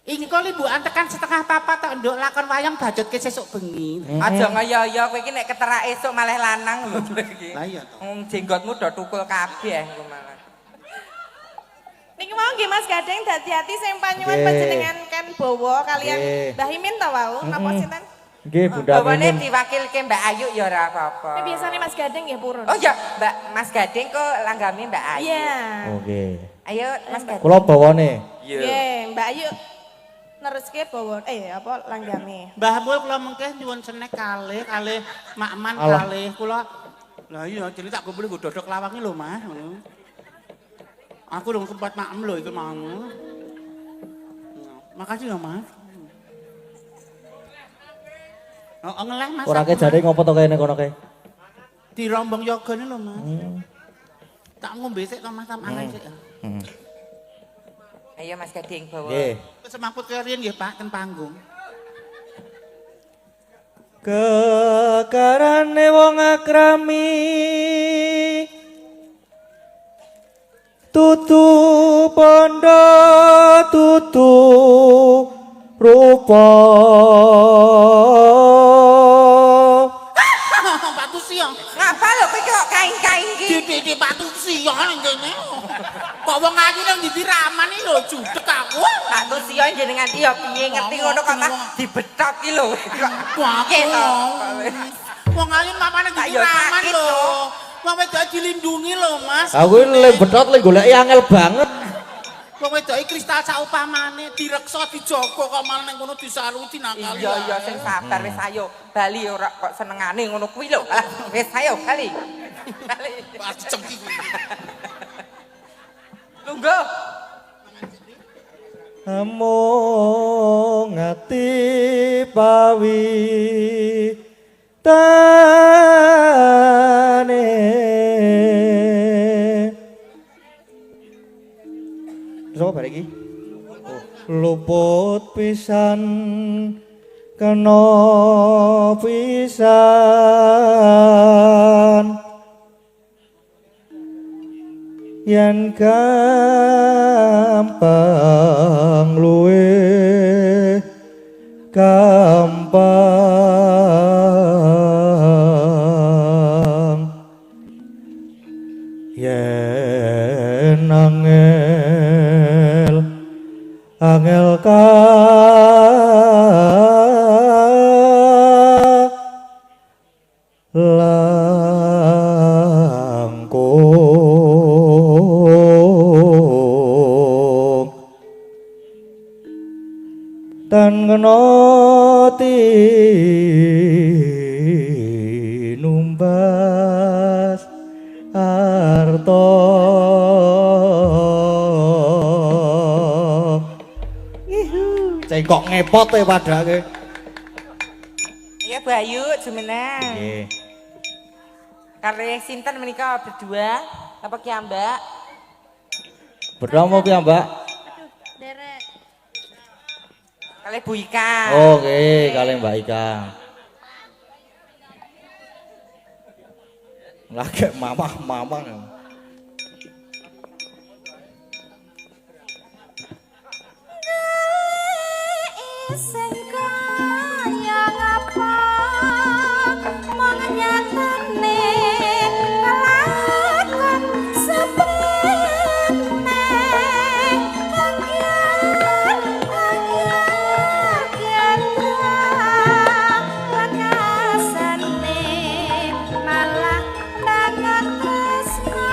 Engko liburan tekan setengah papat tok nduk lakon wayang bajotke sesuk bengi. Aja ngoyo-yo kowe iki nek keterak esuk malah lanang lho kowe iki. Lah iya to. Jenggotmu do tukul kabeh engko malah. nggih Mas Gading dadi-ati sing panyuwun Nggih. panjenengan kan bawa kalian Nggih. Mbah Imin ta wau napa sinten? Nggih Bunda Bawane Mimin. diwakilke Mbak Ayu ya ora apa-apa. Tapi biasanya Mas Gading nggih purun. Oh ya, Mbak Mas Gading kok langgame Mbak Ayu. Iya. Oke. Ayo Mas Gading. Kula bawane. Nggih, Mbak Ayu neruske bawa apa langgame. Mbah Mul kula mengke nyuwun senek kalih makman Alah. kalih kula. Lah iya jadi tak kumpuli nggo dodok lawange lho Mas. Ngono. Aku dong sempat maem lho itu mau. Makasih ya Mas. Oh, ngeleh Mas. Ora ke jare ngopo to kene kono ke? Dirombong yogane lho Mas. Tak ngombe sik to Mas sampeyan sik. Ayo Mas Gading bawa. Nggih. Semaput kalian nggih Pak ten panggung. Kekarane wong akrami tutu pondo tutu rupa Pak Tusio. Ngapa lho kowe kok kain-kain iki? Di Pak Tusio ning kene. Kok wong ayu nang ndi raman iki lho judek aku. Pak Tusio jenengan iya piye ngerti ngono kok tak dibetot iki lho. Wah, Keto. wong ayu mamane Tak ndi yo raman sakit lho. lho. Wong wedok dilindungi lho, Mas. Aku le bedot le goleki angel banget. Wong wedok iki kristal saupamane direksa dijogo kok malah ning kono disaruti nakal. Iya sing sabar wis ayo bali ora kok senengane ngono kuwi lho. Wis ayo bali. Bali. Pas dicengki. Lungguh. Among ati pawi tane Sopo barek iki? Luput pisan kena pisan yen gampang luwe gampang yen angel ka langkung tan kena tinumbas arta cengkok ngepot e padake. Iya Bayu jumeneng. Nggih. Kare sinten menika berdua apa ki Mbak? Berdua mau piye, Mbak? Derek. Kale Bu Ika. Oh, nggih, kali Mbak Ika. Lagi mamah-mamah. Sing kaya ngapa mong nyatane kelakon seprene lakasane malah dangan tresno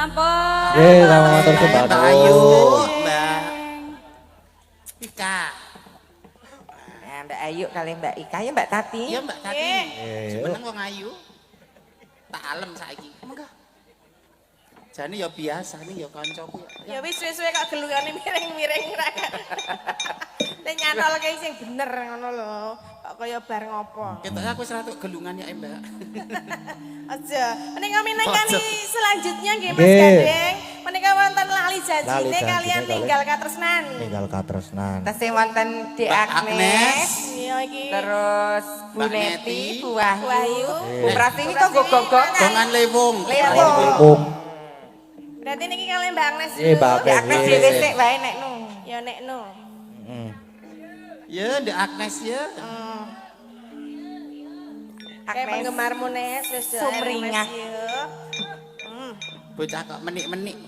Sampun. Nggih, sama matur sembah Mbak Ayu, nuwun. Mbak Ika. Nah, Mbak Ayu kali Mbak Ika ya Mbak Tati. Iya Mbak Tati. Iya. Sebenarnya wong ayu. Tak alem saiki. Monggo. Jane ya biasa nih ya kancaku. Ya wis suwe-suwe kok gelungane miring-miring ra. Nek nyantolke sing bener ngono lho. Kok kaya bar ngopo. Ketok aku wis ratuk gelungan ya Mbak. Aja. Menika minangkani selanjutnya nggih Mas Nggih. Gading. Menika wonten lali Lali janjine janjine kalian kali. ninggal katresnan. Ninggal katresnan. Tesih wonten Di Mbak Agnes. Agnes. Iya iki. Terus Bu Mbak Neti, Neti, Bu Bu Wahyu, Wahyu. Bu Pratiwi kok gogok Gongan lewung. Lewung. Lempung. Berarti niki kalian Mbak Agnes Nggih, Mbak Mbak Agnes Agnes. dhewe sik wae nek nu. Ya nek no. Heeh. Ya Ndek Agnes ya. Kayak Agnes. penggemarmu Nes wis do Sumringah. Nes, ya. Bocah kok menik-menik.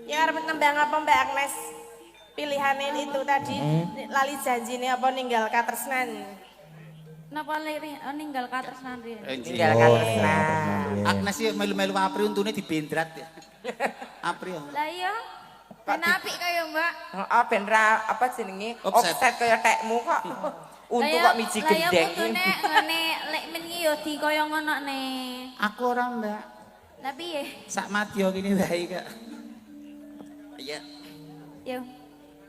Ya arep nembang apa Mbak Agnes? Pilihannya itu tadi lali janjine apa ninggal katresnan. Napa lirih ninggal katresnan riyen. Tinggal Oh, katresnan. Agnes ya melu-melu Apri untune dibendrat ya. Apri ya. Lah iya. Ben apik kaya Mbak. Heeh, ben ra apa jenenge? Offset. Offset kaya tekmu kok. Untu kok miji gendeng. Lah ya kudune ngene lek mengi yo di kaya ngono ne. Aku ora Mbak. Lah piye? Sak madya kene wae kak. Iya. Yo.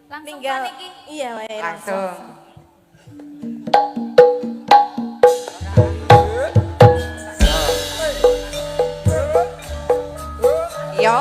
Langsung Tinggal kan iki. iya wae langsung. Langsung. Yo.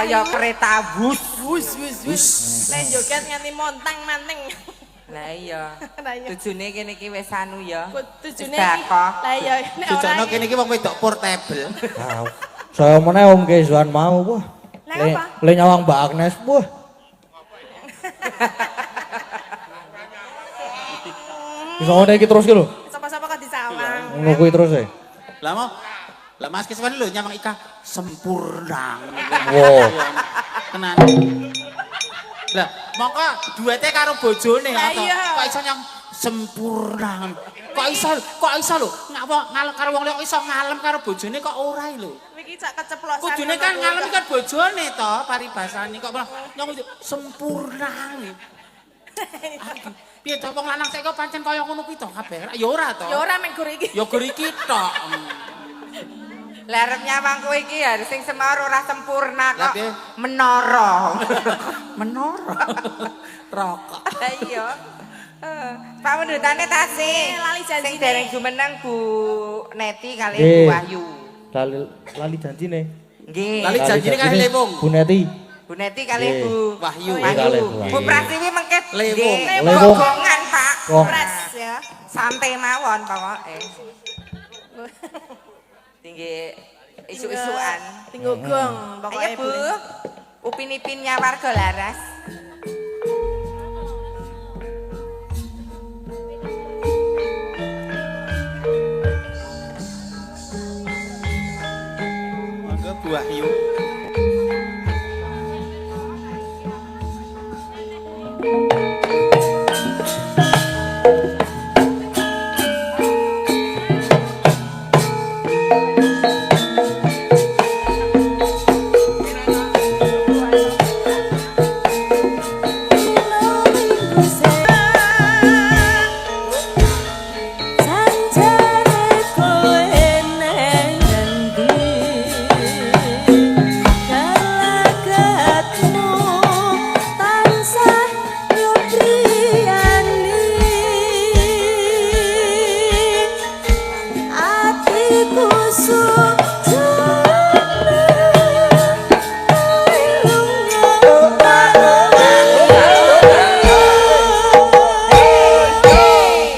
kaya kereta bus. Wus. Lah joget nganti montang-manting. Lah iya. Lah iya. Tujune kene iki wis anu ya. Tujune Wis dakoh. Lah iya nek ora. Jujurno kene iki wong wedok portable. Nah, saya meneh Om Kesuan mau, wah. Lah apa? Le nyawang Mbak Agnes, wah. Bisa ngene iki terus ki lho. Sapa-sapa kok disawang. Ngono kuwi terus e. Lah mau lah Mas Kiswan lho nyamang Ika sempurna. Wow. Tenan. Lah mongko duete karo bojone Lah atau iya. kok iso nyang sempurna. Kok iso lho ngalem karo wong liya kok iso ngalem karo bojone kok ora lho. Iki cak keceplosan. Kudune kan ngalem kan bojone to paribasane kok malah nyong sempurna. Piye to wong lanang saiki pancen kaya ngono kuwi to kabeh. Ya ora to. Ya ora mek gur iki. Ya gur iki tok. Lah arep nyawang kowe iki harus sing semar ora sempurna Lah, kok piye? menara. Menara. Rokok. Lah iya. Pamundutane tasih. Lali janjine. Sing dereng jumeneng Bu Neti kali Nggih. Bu Wahyu. Lali janjine. Nggih. Lali janjine kali Lewung. Bu Neti. Bu Neti kali Nggih. Bu Wahyu. Kali Bu Bu Wahyu. Pratiwi mengke Lewung. Lewung. Gogongan, Pak. Gong. Pres ya. Santai mawon pokoke. Tinggi isu-isuan. Tinggo gong pokoke Ayo Bu. Upin-ipinnya warga Laras. Monggo Bu Wahyu.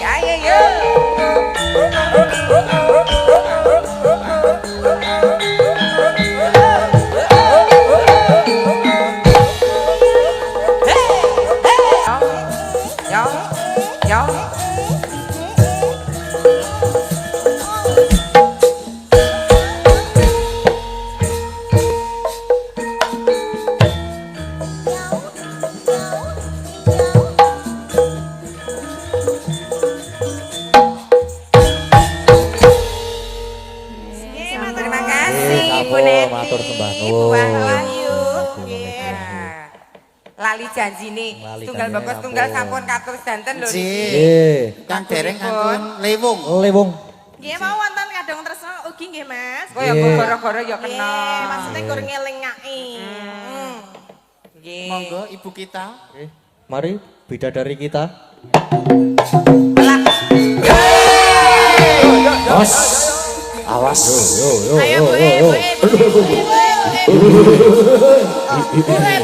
Ayo yuk. Yo, yo. Terima kasih Bu Neti. Matur sembah Bu nuwun. Wahyu. Nggih. Nah, Lali janjine Lali tunggal janjine bagus tunggal sampun. sampun katur danten lho niki. Nggih. Kan dereng kantun Lewung. Lewung. Nggih mau wonten kadang tresno ugi nggih Mas. Kok ya Nggih. gara-gara ya Nggih, kena. maksudnya gur ngelingake. Nggih. Monggo ibu kita. Oke. Mari bidadari kita. Bos. Awas. Yo. Ayo Bu, Bu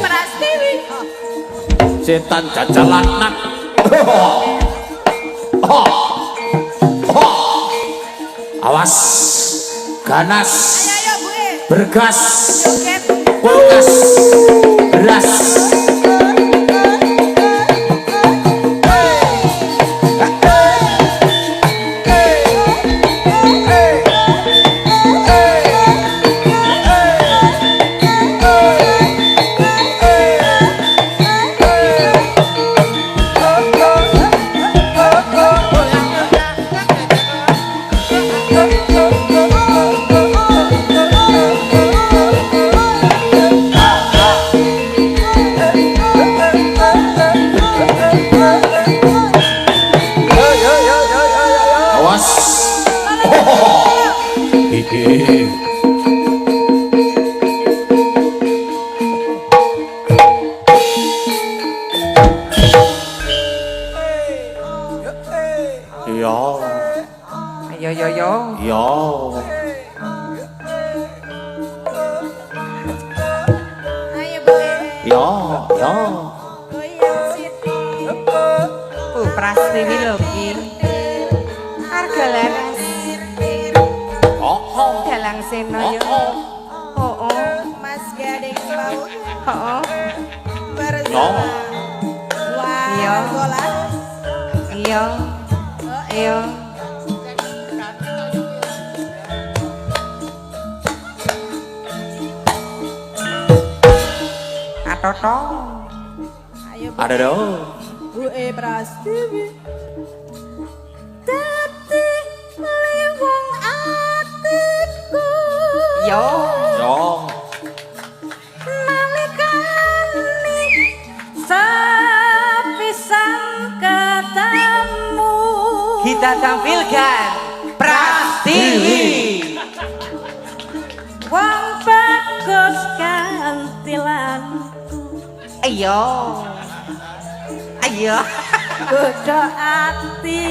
Prastiwi. Setan jajalanan. Awas. Ganas. Ayo Bu. Bergas. Joget. Kulkas. Beras. Awas. Yo. Yo. Yo. Yo. Goyang sithik. Prastiwi lho ki. Harga laras. Oh. Dalang seno yo. Oh. Oh. Mas Gading mau Oh. bersama. Wah, Iya. bola. Iya. Iya. Atoto. Ayo Bu. Ada dong. Bu Prastiwi. Yo. Yo. Sepisang ketemu. Kita tampilkan Prastiwi. Wong bagus kantilanku. Ayo. Ayo. Godho ati.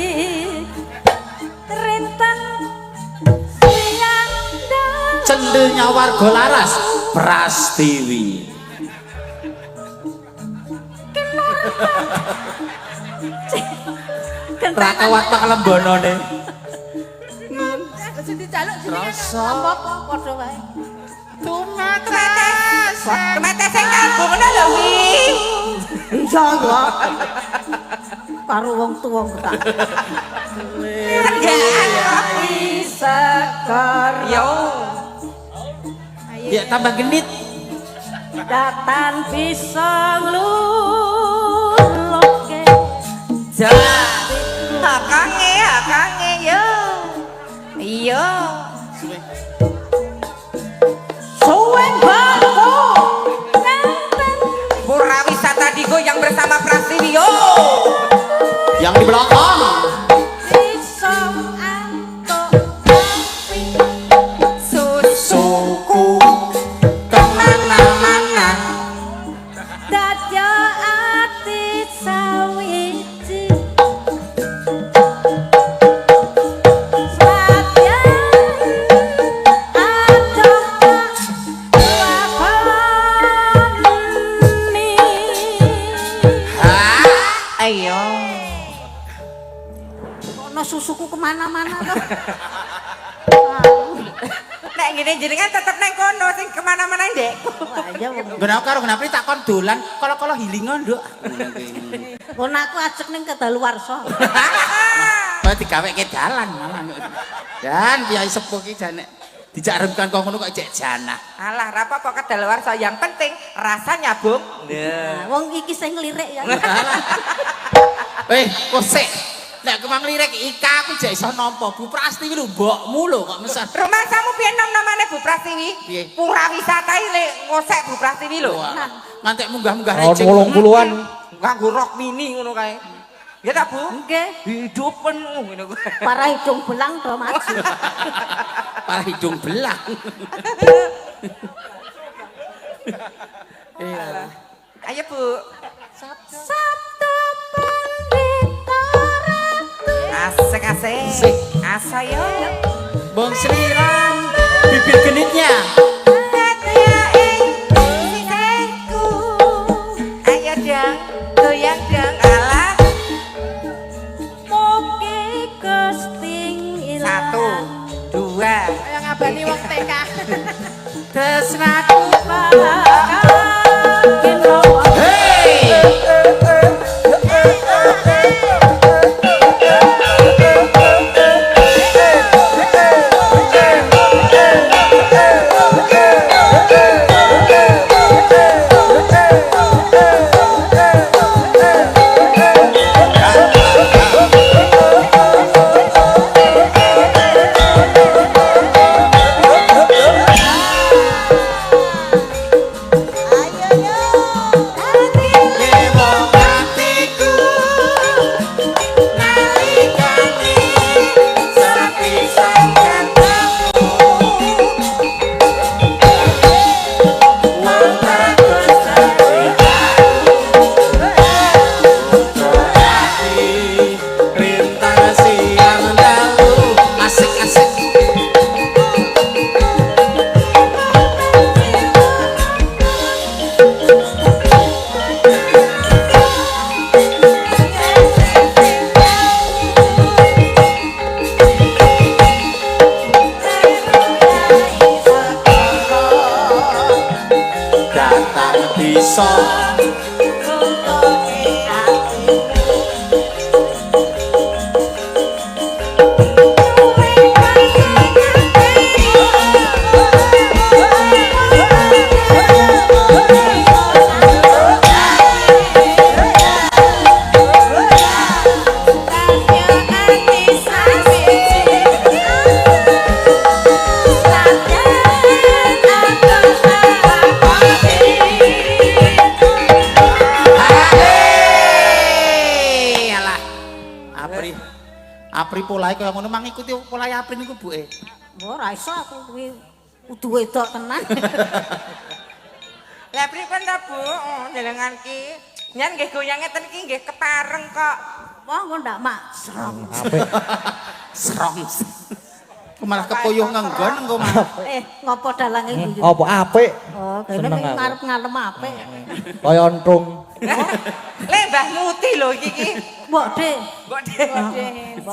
Rinten siyanda. Cendelnya warga laras Prastiwi. Rakawat pak lembonone. Sing dijaluk jenenge Rasa. apa padha wae. Kemetes. Kemetes sing kalbu ngono lho wi. Iya ya. Karo wong tuwa tak. Sekar Yo. Ya tambah genit. datan bisa ngluloke. Akange yo. Iya. Suweng bangku nganten Pura wisata digoyang bersama Prastiwi yo. Yang di belakang. bisa antuk api. Susuku kemana-mana. Dadya ati sawiji. Seladyan adoh lakoni. Ayo. Ono susuku kemana-mana loh. Nek ngene jenengan tetep nang kono sing kemana-mana ndek. Aja wong. Kenapa karo kenapa takon dolan kala-kala hilingan nduk. Kon aku ajek ning kedaluwarsa. Kaya digaweke dalan malah. Dan piye sepuh ki jane dijak remkan kok ngono kok jek janah. Alah, ra apa-apa kedaluwarsa, yang penting rasanya, Bung. Nah, wong iki sing ngelirik ya. Kok sik. Nek kemang lirik ika aku jek iso nampa Bu Prastiwi lho mbokmu lho kok mesen. Rumah kamu piye namanya Bu Prastiwi? Piye? Pura wisata ile ngosek Bu Prastiwi lho. Ngantek munggah-munggah Tahun receh. 80-an. Nganggo rok mini ngono kae. Ya tak, Bu? Nggih, Hidup penuh ngono kuwi. para hidung belang do maju. Para hidung belang. Ayo, Bu. Sabtu pandita ratu. Asik-asik. Asik. Asayo. Bong Sriram bibir genitnya. Ayo dang, goyang dang. Alah. Mugi Gusti ilang. 1, 2. Kaya ngabani wong TK. Tresnaku Apri polahe kaya ngono mang ngikuti polahe Apri niku buke. Ora iso aku kuwi kudu wedok tenan. Lah pripun ta, Bu? Jenengan ki nyen nggih goyang ngeten ki nggih kepareng kok. Wah, kok ndak mak serong. Apik. Serong. Ku malah kepuyuh ngenggon engko mah. Ngopo dalange iki? Apa apik? Oh, kene Seneng ming aku. ngarep ngalem apik. Kaya ontrung. Le Mbah Muti lho iki ki. Mbok De. Mbok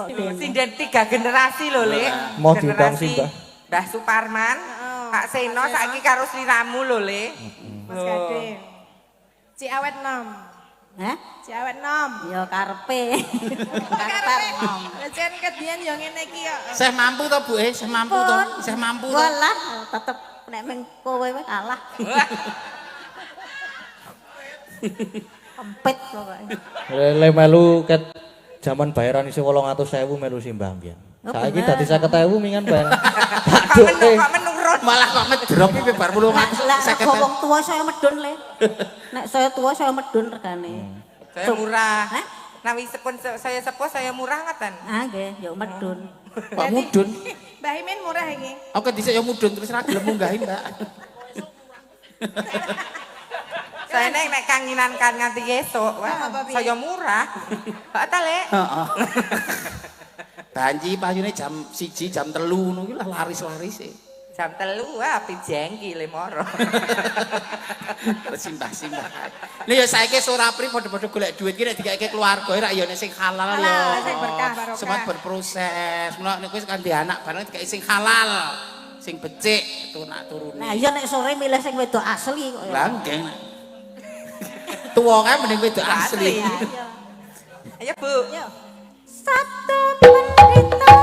De. Sinden 3 generasi lho, Le. Mau diundang sih, Mbah. Mbah Suparman, Pak Seno saiki karo sliramu lho, Le. Mas Gading. Ci awet nom. Hah? Ci awet nom. Ya karepe. Karepe nom. Lecen kedian yo ngene iki kok. Saya mampu to buke, saya mampu to. Saya mampu to. Walah, tetep nek ming kowe wae kalah. Empit pokoke. Le melu ket jaman bayaran isih 800.000 melu simbah mbiyen. Saiki dadi 50.000 mingan bayar. Kok menurun. Malah kok medrop iki bar 800. Lah kok wong tua saya medun le. Nek saya tua saya medun regane. Saya murah. Hah? Nawi sepun saya sepuh saya murah ngeten. Ah nggih, ya medun. Kok mudun? Mbah Imin murah iki. Aku dhisik ya mudun terus ra gelem munggahi, Mbak. Saya nek kanginan kan nganti esuk. Wah, saya murah. Kok ta, Lek? Heeh. Banji payune jam 1 jam 3 ngono iki lah laris-laris e. Jam 3 api jengki le moro. Simbah-simbah. Lha ya saiki Surapri padha-padha golek duit ki nek dikake keluarga ra ya nek sing halal ya. Halal, sing berkah, barokah. Semat berproses. Mulane nek wis kan di anak bareng dikake sing halal. Sing becik tunak turune. Nah iya nek sore milih sing wedok asli kok ya. Lah nggih. Tuwa kae mending wedok asli. Ayo, Bu. Yo. Satu pendeta.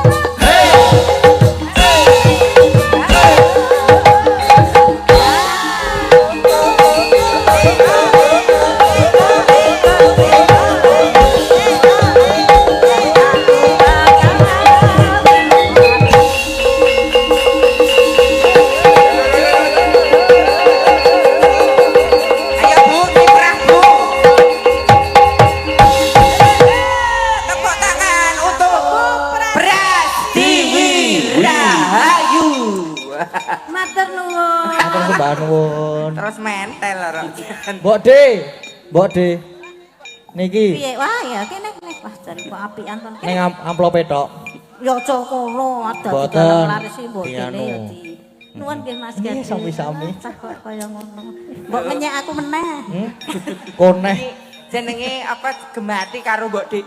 Ayo, Bu, kiprah, Bu. Tepuk tangan untuk Beras Dewi Rahayu. Matur nuwun. Matur sembah nuwun. Terus mentel lho. Mbok De. Mbok De. Niki Piye? Wah ya kene wah jan kok apian to. ning amplope tok. Ya aja kono ada Boten. dalam laris iki mbok Dianu. kene ya di. Nuwun nggih Mas Iya, Gading. sami-sami. Cah kok kaya ngono. Mbok menyek aku meneh. Koneh. Jenenge apa gemati karo Mbok Dik.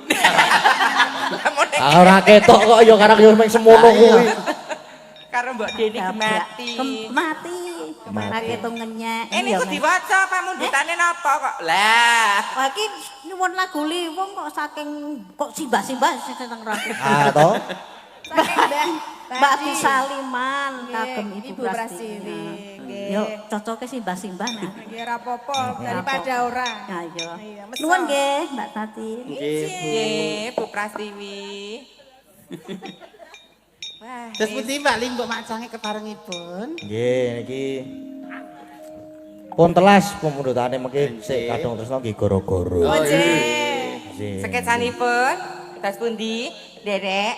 Ora ketok kok ya karang yo mung semono kuwi. Karo Mbok Deni gemati. Mati. Kemana ketung ngenyek. Ini ku diwaca pamundutane napa kok? Lah, Wah iki nyuwun lagu Liwong kok saking kok simbah-simbah sing seneng rapi. Ah to. Mbak Ati Saliman kagem Ibu Ibu Prastiwi. Prastiwi. Nggih. Yo cocoke simbah-simbah nah. Nggih ora apa-apa daripada ora. Nah yo. Iya, mesra. Nuwun nggih Mbak Tati. nggih Bu Prastiwi. Wah, Terus pundi Mbak Ling mbok macange keparengipun. Nggih niki. Pun telas pemundutane mengki sik kadung tresno nggih goro-goro. Oh, nggih. Nggih. sekesanipun tas pundi, Derek?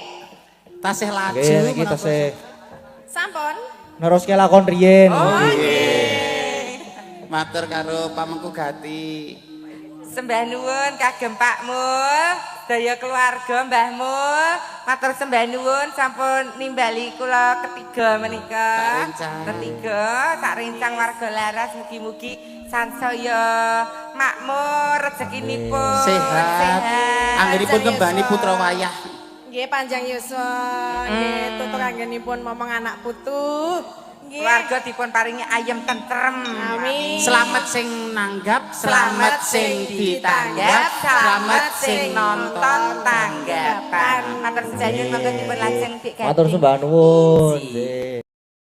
Tasih laju. Nggih niki menapa tesih Sampun. neruske lakon riyen. matur karo Pamengku Gati. Sembah nuwun kagem Pakmu, sedaya keluarga Mbahmu. Matur sembah nuwun sampun nimbali kula ketiga menika. Ketiga sak rencang warga laras mugi-mugi sansaya makmur rezekinipun Sehat. Anggenipun kembani putra wayah. Nggih panjang yuswa, nggih tutur anggenipun momong anak putu. Nggih. Keluarga dipun paringi ayem tentrem. Amin. Selamat sing nanggap, Selamat sing ditanggap, selamat sing nonton tanggapan. Matur sedaya monggo dipun lajeng Dik Gading. Matur sembah nuwun. Nggih.